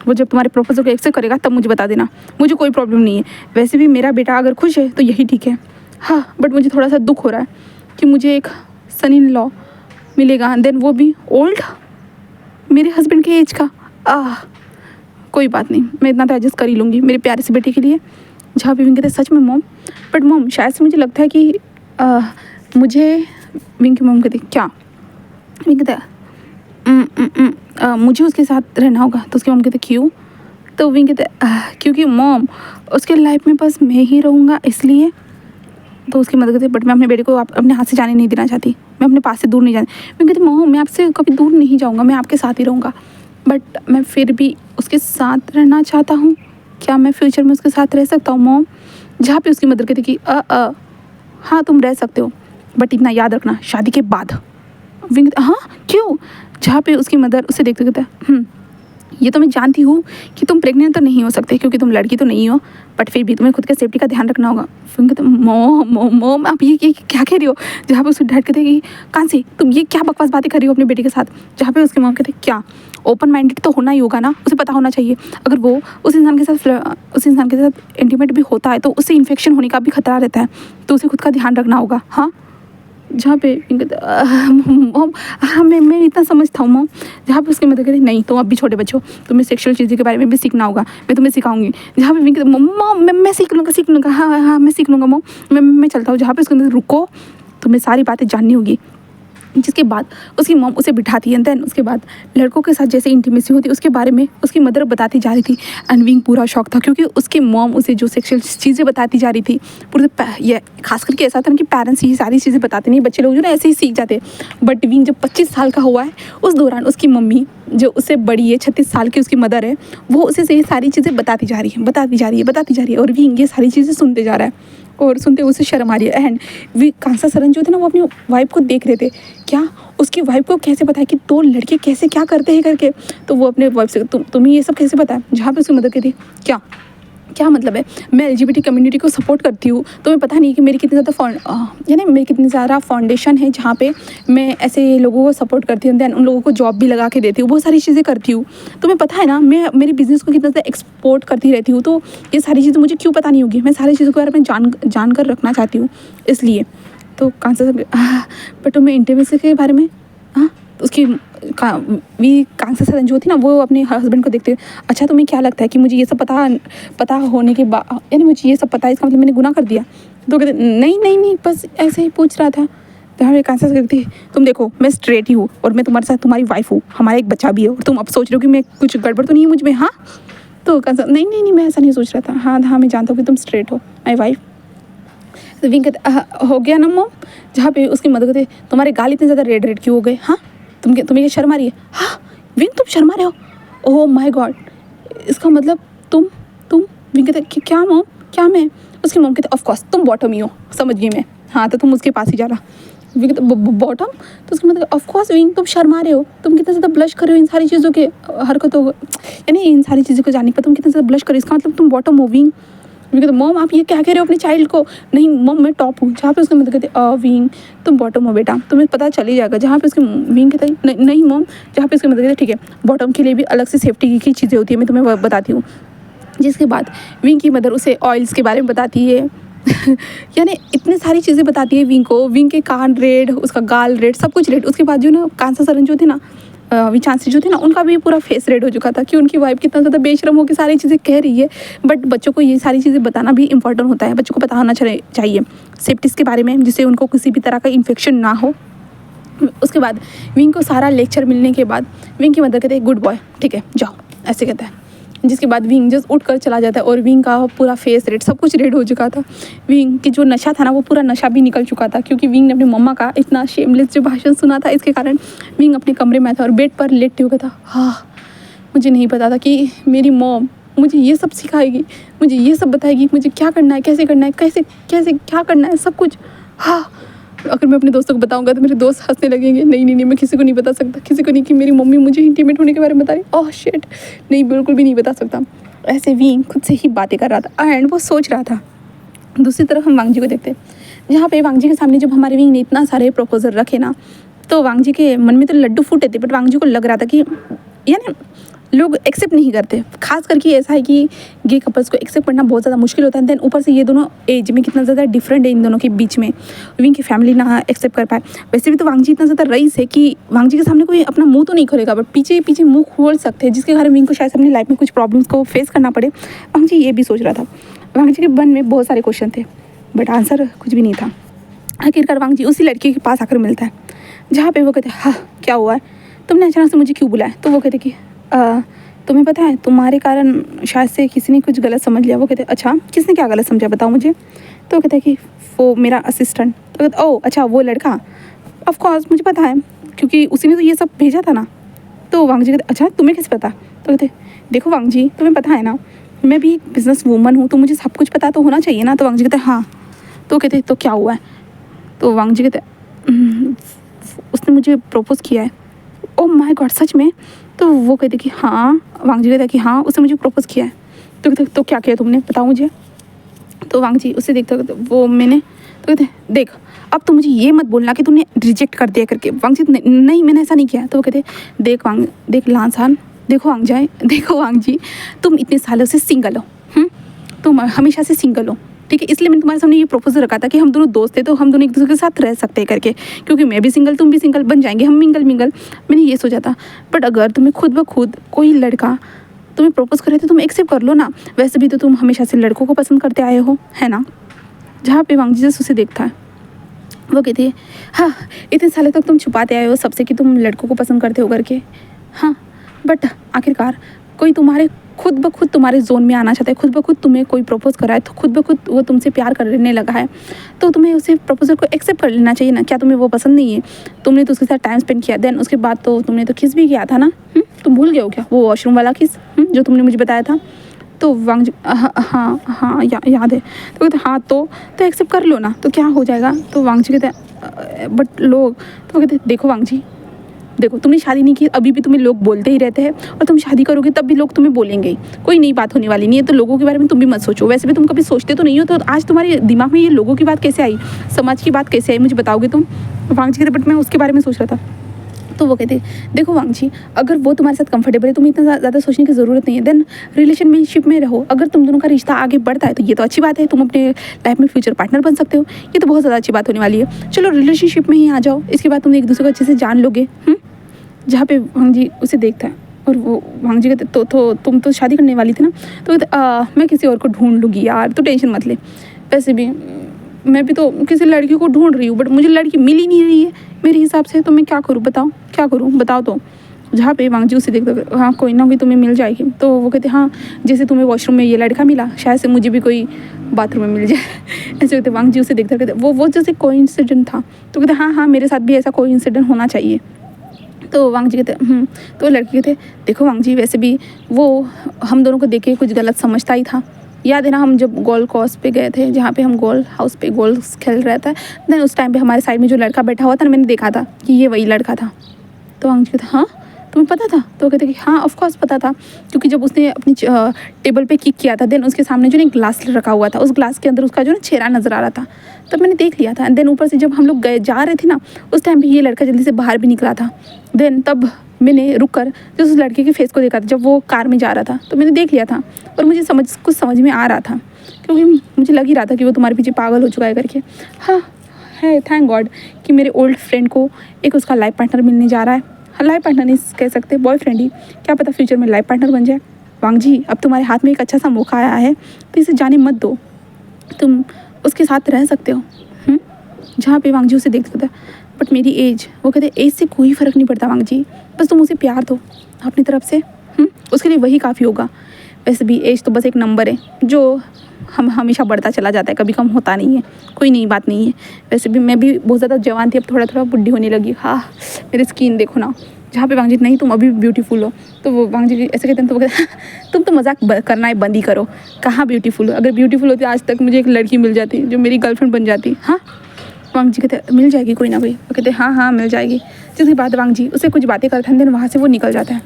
वो जब तुम्हारे प्रोपोजल को एक्सेप्ट करेगा तब मुझे बता देना, मुझे कोई प्रॉब्लम नहीं है। वैसे भी मेरा बेटा अगर खुश है तो यही ठीक है। हाँ बट मुझे थोड़ा सा दुख हो रहा है कि मुझे एक सन इन लॉ मिलेगा, देन वो भी ओल्ड मेरे हस्बैंड के एज का। कोई बात नहीं, मैं इतना तो एडजस्ट कर ही लूँगी मेरे प्यारे से बेटे के लिए। जहाँ पे विंग कहते सच में मॉम, बट मॉम शायद से मुझे लगता है कि मुझे विंग की मॉम कहती क्या? विंग कहता मुझे उसके साथ रहना होगा। तो उसकी मॉम कहते क्यों? तो विंग कहते क्योंकि मॉम उसके लाइफ में बस मैं ही रहूँगा इसलिए। तो उसकी मदद करती बट मैं अपने बेटे को अपने हाथ से जाने नहीं देना चाहती, मैं अपने पास से दूर नहीं जाने। मैं कहती मॉम मैं आपसे कभी दूर नहीं जाऊँगा, मैं आपके साथ ही रहूँगा, बट मैं फिर भी उसके साथ रहना चाहता हूँ। क्या मैं फ्यूचर में उसके साथ रह सकता हूँ मॉम? जहाँ पे उसकी मदद कहती कि हाँ तुम रह सकते हो, बट इतना याद रखना शादी के बाद। विंग हाँ क्यों? जहाँ पे उसकी मदर उसे देखते कहता ये तो मैं जानती हूँ कि तुम प्रेग्नेंट तो नहीं हो सकते क्योंकि तुम लड़की तो नहीं हो, बट फिर भी तुम्हें खुद के सेफ्टी का ध्यान रखना होगा। फिर कहते मोम आप ये क्या कह रही हो? जहाँ पे उसके डैड कहते कि कहाँ से तुम ये क्या बकवास बातें कर रही हो अपने बेटे के साथ? जहाँ पे उसकी मॉम कहते क्या ओपन माइंडेड तो होना ही होगा ना, उसे पता होना चाहिए अगर वो उस इंसान के साथ इंटीमेट भी होता है तो उससे इन्फेक्शन होने का भी खतरा रहता है, तो उसे खुद का ध्यान रखना होगा। हाँ जहाँ पे मॉम हाँ मैं इतना समझता हूँ मॉम। जहाँ पे उसकी मदद कहती नहीं तुम अब भी छोटे बच्चों, तुम्हें सेक्सुअल चीज़ों के बारे में भी सीखना होगा, मैं तुम्हें सिखाऊंगी। जहाँ पे विंग मॉम मैं सीख लूँगा हाँ मैं सीख लूँगा मॉम, मैं चलता हूँ। जहाँ पे उसके अंदर रुको तुम्हें सारी बातें जाननी होगी। जिसके बाद उसकी मॉम उसे बिठाती है, देन उसके बाद लड़कों के साथ जैसे इंटीमेसी होती है उसके बारे में उसकी मदर बताती जा रही थी। एंड विंग पूरा शौक था क्योंकि उसकी मॉम उसे जो सेक्सुअल चीज़ें बताती जा रही थी पूरे ये खास करके ऐसा था ना कि पेरेंट्स ये सारी चीज़ें बताते नहीं, बच्चे लोग जो ना ऐसे ही सीख जाते। बट विंग जब 25 साल का हुआ है उस दौरान उसकी मम्मी जो उससे बड़ी है 36 साल की उसकी मदर है वो उसे ये सारी चीज़ें बताती जा रही है और विंग ये सारी चीज़ें सुनते जा रहा है और सुनते उसे शर्म आ रही है। एंड वी कांसा सरन जो थे ना वो अपनी वाइफ को देख रहे थे, क्या उसकी वाइफ को कैसे पता है कि दो लड़के कैसे क्या करते हैं करके। तो वो अपने वाइफ से तुम्हें ये सब कैसे पता है? जहाँ पे उसकी मदद की थी क्या मतलब है मैं LGBT कम्युनिटी को सपोर्ट करती हूँ, तुम्हें पता नहीं कि मेरी कितनी ज़्यादा फाउंडेशन है जहाँ पे मैं ऐसे लोगों को सपोर्ट करती हूँ, दैन उन लोगों को जॉब भी लगा के देती हूँ, बहुत सारी चीज़ें करती हूँ। तुम्हें पता है ना मैं मेरी बिज़नेस को कितना ज़्यादा एक्सपोर्ट करती रहती हूँ, तो ये सारी चीज़ें मुझे क्यों पता नहीं होगी? मैं सारी चीज़ों के बारे में जान कर रखना चाहती हूँ इसलिए। तो बट तुम्हें इंटीमेसी के बारे में उसकी कांसा सरन जो थी ना वो अपने हस्बैंड को देखते अच्छा तुम्हें क्या लगता है कि मुझे ये सब पता होने के बाद यानी मुझे ये सब पता है इसका मतलब मैंने गुनाह कर दिया? तो कहते नहीं बस ऐसे ही पूछ रहा था। तो हमें कांसा करती तुम देखो मैं स्ट्रेट ही हूँ और मैं तुम्हारे साथ तुम्हारी वाइफ हूँ, हमारा एक बच्चा भी है और तुम अब सोच रहे हो कि मैं कुछ गड़बड़ तो नहीं है मुझ में? हाँ तो कांसा नहीं मैं ऐसा नहीं सोच रहा था, हाँ मैं जानता हूँ कि तुम स्ट्रेट हो माई वाइफ। तो विंग कहते हो गया ना मॉम। जहाँ पे उसकी मदद करते तुम्हारे गाल इतने ज़्यादा रेड क्यों हो गए? हाँ तुम्हें ये शर्म आ रही है? हाँ विंग तुम शर्मा रहे हो? ओह माय गॉड, इसका मतलब तुम विंग कहते क्या मॉम क्या मैं? उसकी मॉम कहते ऑफ कोर्स तुम बॉटम ही हो, समझ गई मैं। हाँ तो तुम उसके पास ही जाना। विंग कहते बॉटम? तो उसकी मतलब ऑफ कोर्स विंग तुम शर्मा रहे हो, तुम कितना ज़्यादा ब्लश कर रहे हो इन सारी चीज़ों के हरकतों यानी इन सारी चीज़ों को जानने पर तुम कितना ज़्यादा ब्लश कर रहे हो, इसका मतलब तुम बॉटम हो विंग। तो मॉम आप ये क्या कह रहे हो अपने चाइल्ड को? नहीं मॉम मैं टॉप हूँ। जहाँ पे उसके मदद कहते विंग तुम बॉटम हो बेटा, तुम्हें पता चल ही जाएगा। जहाँ पे उसके विंग कहता नहीं मॉम। जहाँ पे उसके मदद कहते ठीक है बॉटम के लिए भी अलग से सेफ्टी की चीज़ें होती है, मैं तुम्हें बताती हूँ। जिसके बाद विंग की मदर उसे ऑयल्स के बारे में बताती है यानी इतनी सारी चीज़ें बताती है विंग को। विंग के कान रेड, उसका गाल रेड, सब कुछ रेड। उसके बाद जो ना कांसा सरन जो थे ना विचांसी जो थे ना उनका भी पूरा फेस रेड हो चुका था कि उनकी वाइफ कितना ज़्यादा बेशरम होकर सारी चीज़ें कह रही है। बट बच्चों को ये सारी चीज़ें बताना भी इंपॉर्टेंट होता है, बच्चों को पता होना चाहिए सेफ्टीज़ के बारे में जिससे उनको किसी भी तरह का इन्फेक्शन ना हो। उसके बाद विंग को सारा लेक्चर मिलने के बाद विंग की मदद कहते हैं गुड बॉय ठीक है जाओ, ऐसे कहता है। जिसके बाद विंग जस्ट उठ कर चला जाता है और विंग का पूरा फेस रेड, सब कुछ रेड हो चुका था। विंग की जो नशा था ना वो पूरा नशा भी निकल चुका था क्योंकि विंग ने अपनी मम्मा का इतना शेमलेस जो भाषण सुना था, इसके कारण विंग अपने कमरे में था और बेड पर लेटे हुए था। हाँ मुझे नहीं पता था कि मेरी मॉम मुझे ये सब सिखाएगी, मुझे ये सब बताएगी, मुझे क्या करना है, कैसे करना है, कैसे क्या करना है, सब कुछ। हाँ अगर मैं अपने दोस्तों को बताऊंगा तो मेरे दोस्त हंसने लगेंगे। नहीं मैं किसी को नहीं बता सकता, किसी को नहीं कि मेरी मम्मी मुझे इंटीमेट होने के बारे में बता रही। ओह शिट, नहीं बिल्कुल भी नहीं बता सकता। ऐसे विंग खुद से ही बातें कर रहा था एंड वो सोच रहा था। दूसरी तरफ हम वांगजी को देखते हैं, जहाँ पे वांगजी के सामने जब हमारे विंग ने इतना सारे प्रपोजल रखे ना तो वांगजी के मन में तो लड्डू फूटे थे, बट वांगजी को लग रहा था कि यानी लोग एक्सेप्ट नहीं करते। खास करके ऐसा है कि गे कपल्स को एक्सेप्ट करना बहुत ज़्यादा मुश्किल होता है। दैन ऊपर से ये दोनों एज में कितना ज़्यादा डिफरेंट है इन दोनों के बीच में, विंग की फैमिली ना एक्सेप्ट कर पाए। वैसे भी तो वांगजी इतना ज़्यादा रईस है कि वांगजी के सामने कोई अपना मुंह तो नहीं खोलेगा, बट पीछे मुंह खोल सकते हैं, जिसके कारण विंग को शायद अपनी लाइफ में कुछ प्रॉब्लम्स को फेस करना पड़े। वांगजी ये भी सोच रहा था। वांगजी के मन में बहुत सारे क्वेश्चन थे बट आंसर कुछ भी नहीं था। आखिरकार वांग जी उसी लड़की के पास आकर मिलता है, जहाँ पे वो कहते हैं हाँ क्या हुआ है, तुमने अचानक से मुझे क्यों बुलाया। तो वो कहते कि तुम्हें पता है तुम्हारे कारण शायद से किसी ने कुछ गलत समझ लिया। वो कहते अच्छा किसने क्या गलत समझा बताओ मुझे। तो वो कहते हैं कि वो मेरा असिस्टेंट। तो कहते ओह अच्छा वो लड़का, ऑफ कोर्स मुझे पता है क्योंकि उसी ने तो ये सब भेजा था ना। तो वांग जी कहते अच्छा तुम्हें कैसे पता। तो कहते देखो वांग जी तुम्हें पता है ना मैं भी एक बिजनेस वूमन हूँ तो मुझे सब कुछ पता तो होना चाहिए ना। तो वांग जी कहते हाँ। तो कहते तो क्या हुआ है। तो वांग जी कहते उसने मुझे प्रपोज किया है। ओह माय गॉड सच में। तो वो कहते कि हाँ, वांग जी कहते कि हाँ उसने मुझे प्रपोज किया है। तो कहते तो क्या किया तुमने बताओ मुझे। तो वांग जी उससे देखते वो मैंने, तो कहते देख अब तो मुझे ये मत बोलना कि तूने रिजेक्ट कर दिया करके। वांग जी नहीं मैंने ऐसा नहीं किया। तो वो कहते देख लांसान, देखो वांग जी तुम इतने सालों से सिंगल हो, तुम हमेशा से सिंगल हो ठीक है, इसलिए मैंने तुम्हारे सामने ये प्रपोजल रखा था कि हम दोनों दोस्त थे तो हम दोनों एक दूसरे के साथ रह सकते हैं करके, क्योंकि मैं भी सिंगल तुम भी सिंगल बन जाएंगे हम मिंगल मैंने ये सोचा था। बट अगर तुम्हें खुद ब खुद कोई लड़का तुम्हें प्रपोज करे तो तुम एक्सेप्ट कर लो ना, वैसे भी तो तुम हमेशा से लड़कों को पसंद करते आए हो है ना। जहाँ पे वांग जी उसे देखता है वो कहती है हाँ इतने सालों तक तुम छुपाते आए हो सबसे कि तुम लड़कों को पसंद करते हो करके, हाँ बट आखिरकार कोई तुम्हारे खुद ब खुद तुम्हारे जोन में आना चाहता है, खुद ब खुद तुम्हें कोई प्रपोज करा है तो खुद ब खुद वो तुमसे प्यार करने लगा है तो तुम्हें उसे प्रपोजल को एक्सेप्ट कर लेना चाहिए ना। क्या तुम्हें वो पसंद नहीं है, तुमने तो उसके साथ टाइम स्पेंड किया, देन उसके बाद तो तुमने तो किस भी किया था ना। तुम भूल गए हो क्या वो वॉशरूम वाला किस जो तुमने मुझे बताया था। तो वांग जी हाँ याद है। तो कहते हाँ तो एक्सेप्ट कर लो ना तो क्या हो जाएगा। तो वांग जी कहते हैं बट लोग, तो कहते देखो वांग जी देखो तुमने शादी नहीं की अभी भी तुम्हें लोग बोलते ही रहते हैं और तुम शादी करोगे तब भी लोग तुम्हें बोलेंगे ही, कोई नई बात होने वाली नहीं है। तो लोगों के बारे में तुम भी मत सोचो, वैसे भी तुम कभी सोचते तो नहीं हो तो आज तुम्हारे दिमाग में ये लोगों की बात कैसे आई, समाज की बात कैसे आई मुझे बताओगे तुम। वांग जी कहते बट मैं उसके बारे में सोच रहा था। तो वो कहते देखो वांग जी अगर वो तुम्हारे साथ कंफर्टेबल है तुम्हें इतना ज़्यादा सोचने की ज़रूरत नहीं है, देन रिलेशनशिप में रहो। अगर तुम दोनों का रिश्ता आगे बढ़ता है तो ये तो अच्छी बात है, तुम अपने लाइफ में फ्यूचर पार्टनर बन सकते हो, ये तो बहुत ज़्यादा अच्छी बात होने वाली है। चलो रिलेशनशिप में ही आ जाओ, इसके बाद तुम एक दूसरे को अच्छे से जान लोगे। जहाँ पे वांग जी उसे देखता है और वो वांग जी कहते तो तुम तो शादी करने वाली थी ना। तो कहते मैं किसी और को ढूंढ लूँगी यार तो टेंशन मत ले, वैसे भी मैं भी तो किसी लड़की को ढूंढ रही हूँ बट मुझे लड़की मिल ही नहीं रही है मेरे हिसाब से, तो मैं क्या करूँ बताओ क्या करूँ बताओ। तो जहाँ पे वांग जी उसे देखते हाँ कोई ना कोई तुम्हें मिल जाएगी। तो वो कहते हाँ जैसे तुम्हें वॉशरूम में ये लड़का मिला शायद से मुझे भी कोई बाथरूम में मिल जाए ऐसे कहते वांग जी उसे देखते कहते वो जैसे कोई इंसिडेंट था। तो कहते हाँ मेरे साथ भी ऐसा कोई इंसिडेंट होना चाहिए। तो वांग जी कहते तो लड़की कहते देखो वांग जी वैसे भी वो हम दोनों को देख के कुछ गलत समझता ही था, याद है ना हम जब गोल्फ कोर्स पे गए थे जहाँ पे हम गोल्फ हाउस पे गोल्फ खेल रहे थे, देन उस टाइम पे हमारे साइड में जो लड़का बैठा हुआ था ना मैंने देखा था कि ये वही लड़का था। तो वांग जी कहते हाँ तुम्हें पता था। तो कहते कि हाँ ऑफ कोर्स पता था, क्योंकि जब उसने अपनी टेबल पे किक किया था देन उसके सामने जो ना ग्लास रखा हुआ था उस ग्लास के अंदर उसका जो ना चेहरा नज़र आ रहा था, तब मैंने देख लिया था। देन ऊपर से जब हम लोग गए जा रहे थे ना उस टाइम पे ये लड़का जल्दी से बाहर भी निकला था, देन तब मैंने रुक कर जो उस लड़के के फेस को देखा था जब वो कार में जा रहा था तो मैंने देख लिया था और मुझे कुछ समझ में आ रहा था, क्योंकि मुझे लग ही रहा था कि वो तुम्हारे पीछे पागल हो चुका है करके। हाँ है थैंक गॉड कि मेरे ओल्ड फ्रेंड को एक उसका लाइफ पार्टनर मिलने जा रहा है। हाँ लाइफ पार्टनर नहीं कह सकते, बॉयफ्रेंड ही, क्या पता फ्यूचर में लाइफ पार्टनर बन जाए। वांग जी अब तुम्हारे हाथ में एक अच्छा सा मौका आया है तो इसे जाने मत दो, तुम उसके साथ रह सकते हो। जहाँ पे वांग जी उसे देखते था बट मेरी एज, वो कहते एज से कोई फ़र्क नहीं पड़ता वांग जी, बस तुम उसे प्यार दो अपनी तरफ से, उसके लिए वही काफ़ी होगा। वैसे भी एज तो बस एक नंबर है जो हम हमेशा बढ़ता चला जाता है, कभी कम होता नहीं है, कोई नई बात नहीं है। वैसे भी मैं भी बहुत ज़्यादा जवान थी, अब थोड़ा थोड़ा बुढ़ी होने लगी। हाँ मेरी स्किन देखो ना। जहाँ पे वांग जी नहीं तुम अभी भी ब्यूटीफुल हो, तो वो वांग जी ऐसे कहते हैं तो वो कहते तुम तो मजाक करना है बंद ही करो, कहाँ ब्यूटीफुल हो, अगर ब्यूटीफुल होती आज तक मुझे एक लड़की मिल जाती जो मेरी गर्लफ्रेंड बन जाती। हाँ वांग जी कहते मिल जाएगी कोई ना कोई, वो कहते हाँ मिल जाएगी। जिसके बाद वांग जी उससे कुछ बातें करते हैं, देन वहाँ से वो निकल जाता है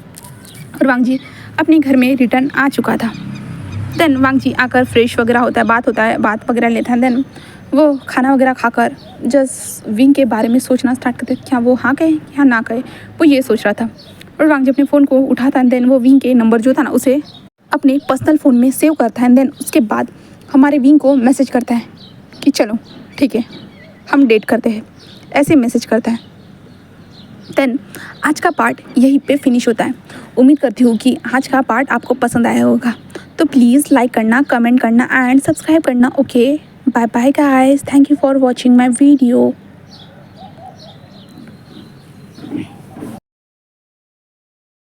और वांग जी अपने घर में रिटर्न आ चुका था। देन वांग जी आकर फ्रेश वगैरह होता है, बात वगैरह लेता है, देन वो खाना वगैरह खाकर जस्ट विंग के बारे में सोचना स्टार्ट करते क्या वो हाँ कहे या ना कहे, वो ये सोच रहा था। और वांग जी अपने फ़ोन को उठाता है, देन वो विंग के नंबर जो था ना उसे अपने पर्सनल फ़ोन में सेव करता है, देन उसके बाद हमारे विंग को मैसेज करता है कि चलो ठीक है हम डेट करते हैं, ऐसे मैसेज करता है। देन आज का पार्ट यहीं पे फिनिश होता है। उम्मीद करती हूँ कि आज का पार्ट आपको पसंद आया होगा, तो प्लीज़ लाइक करना, कमेंट करना एंड सब्सक्राइब करना। Okay Bye bye guys. Thank you for watching my video.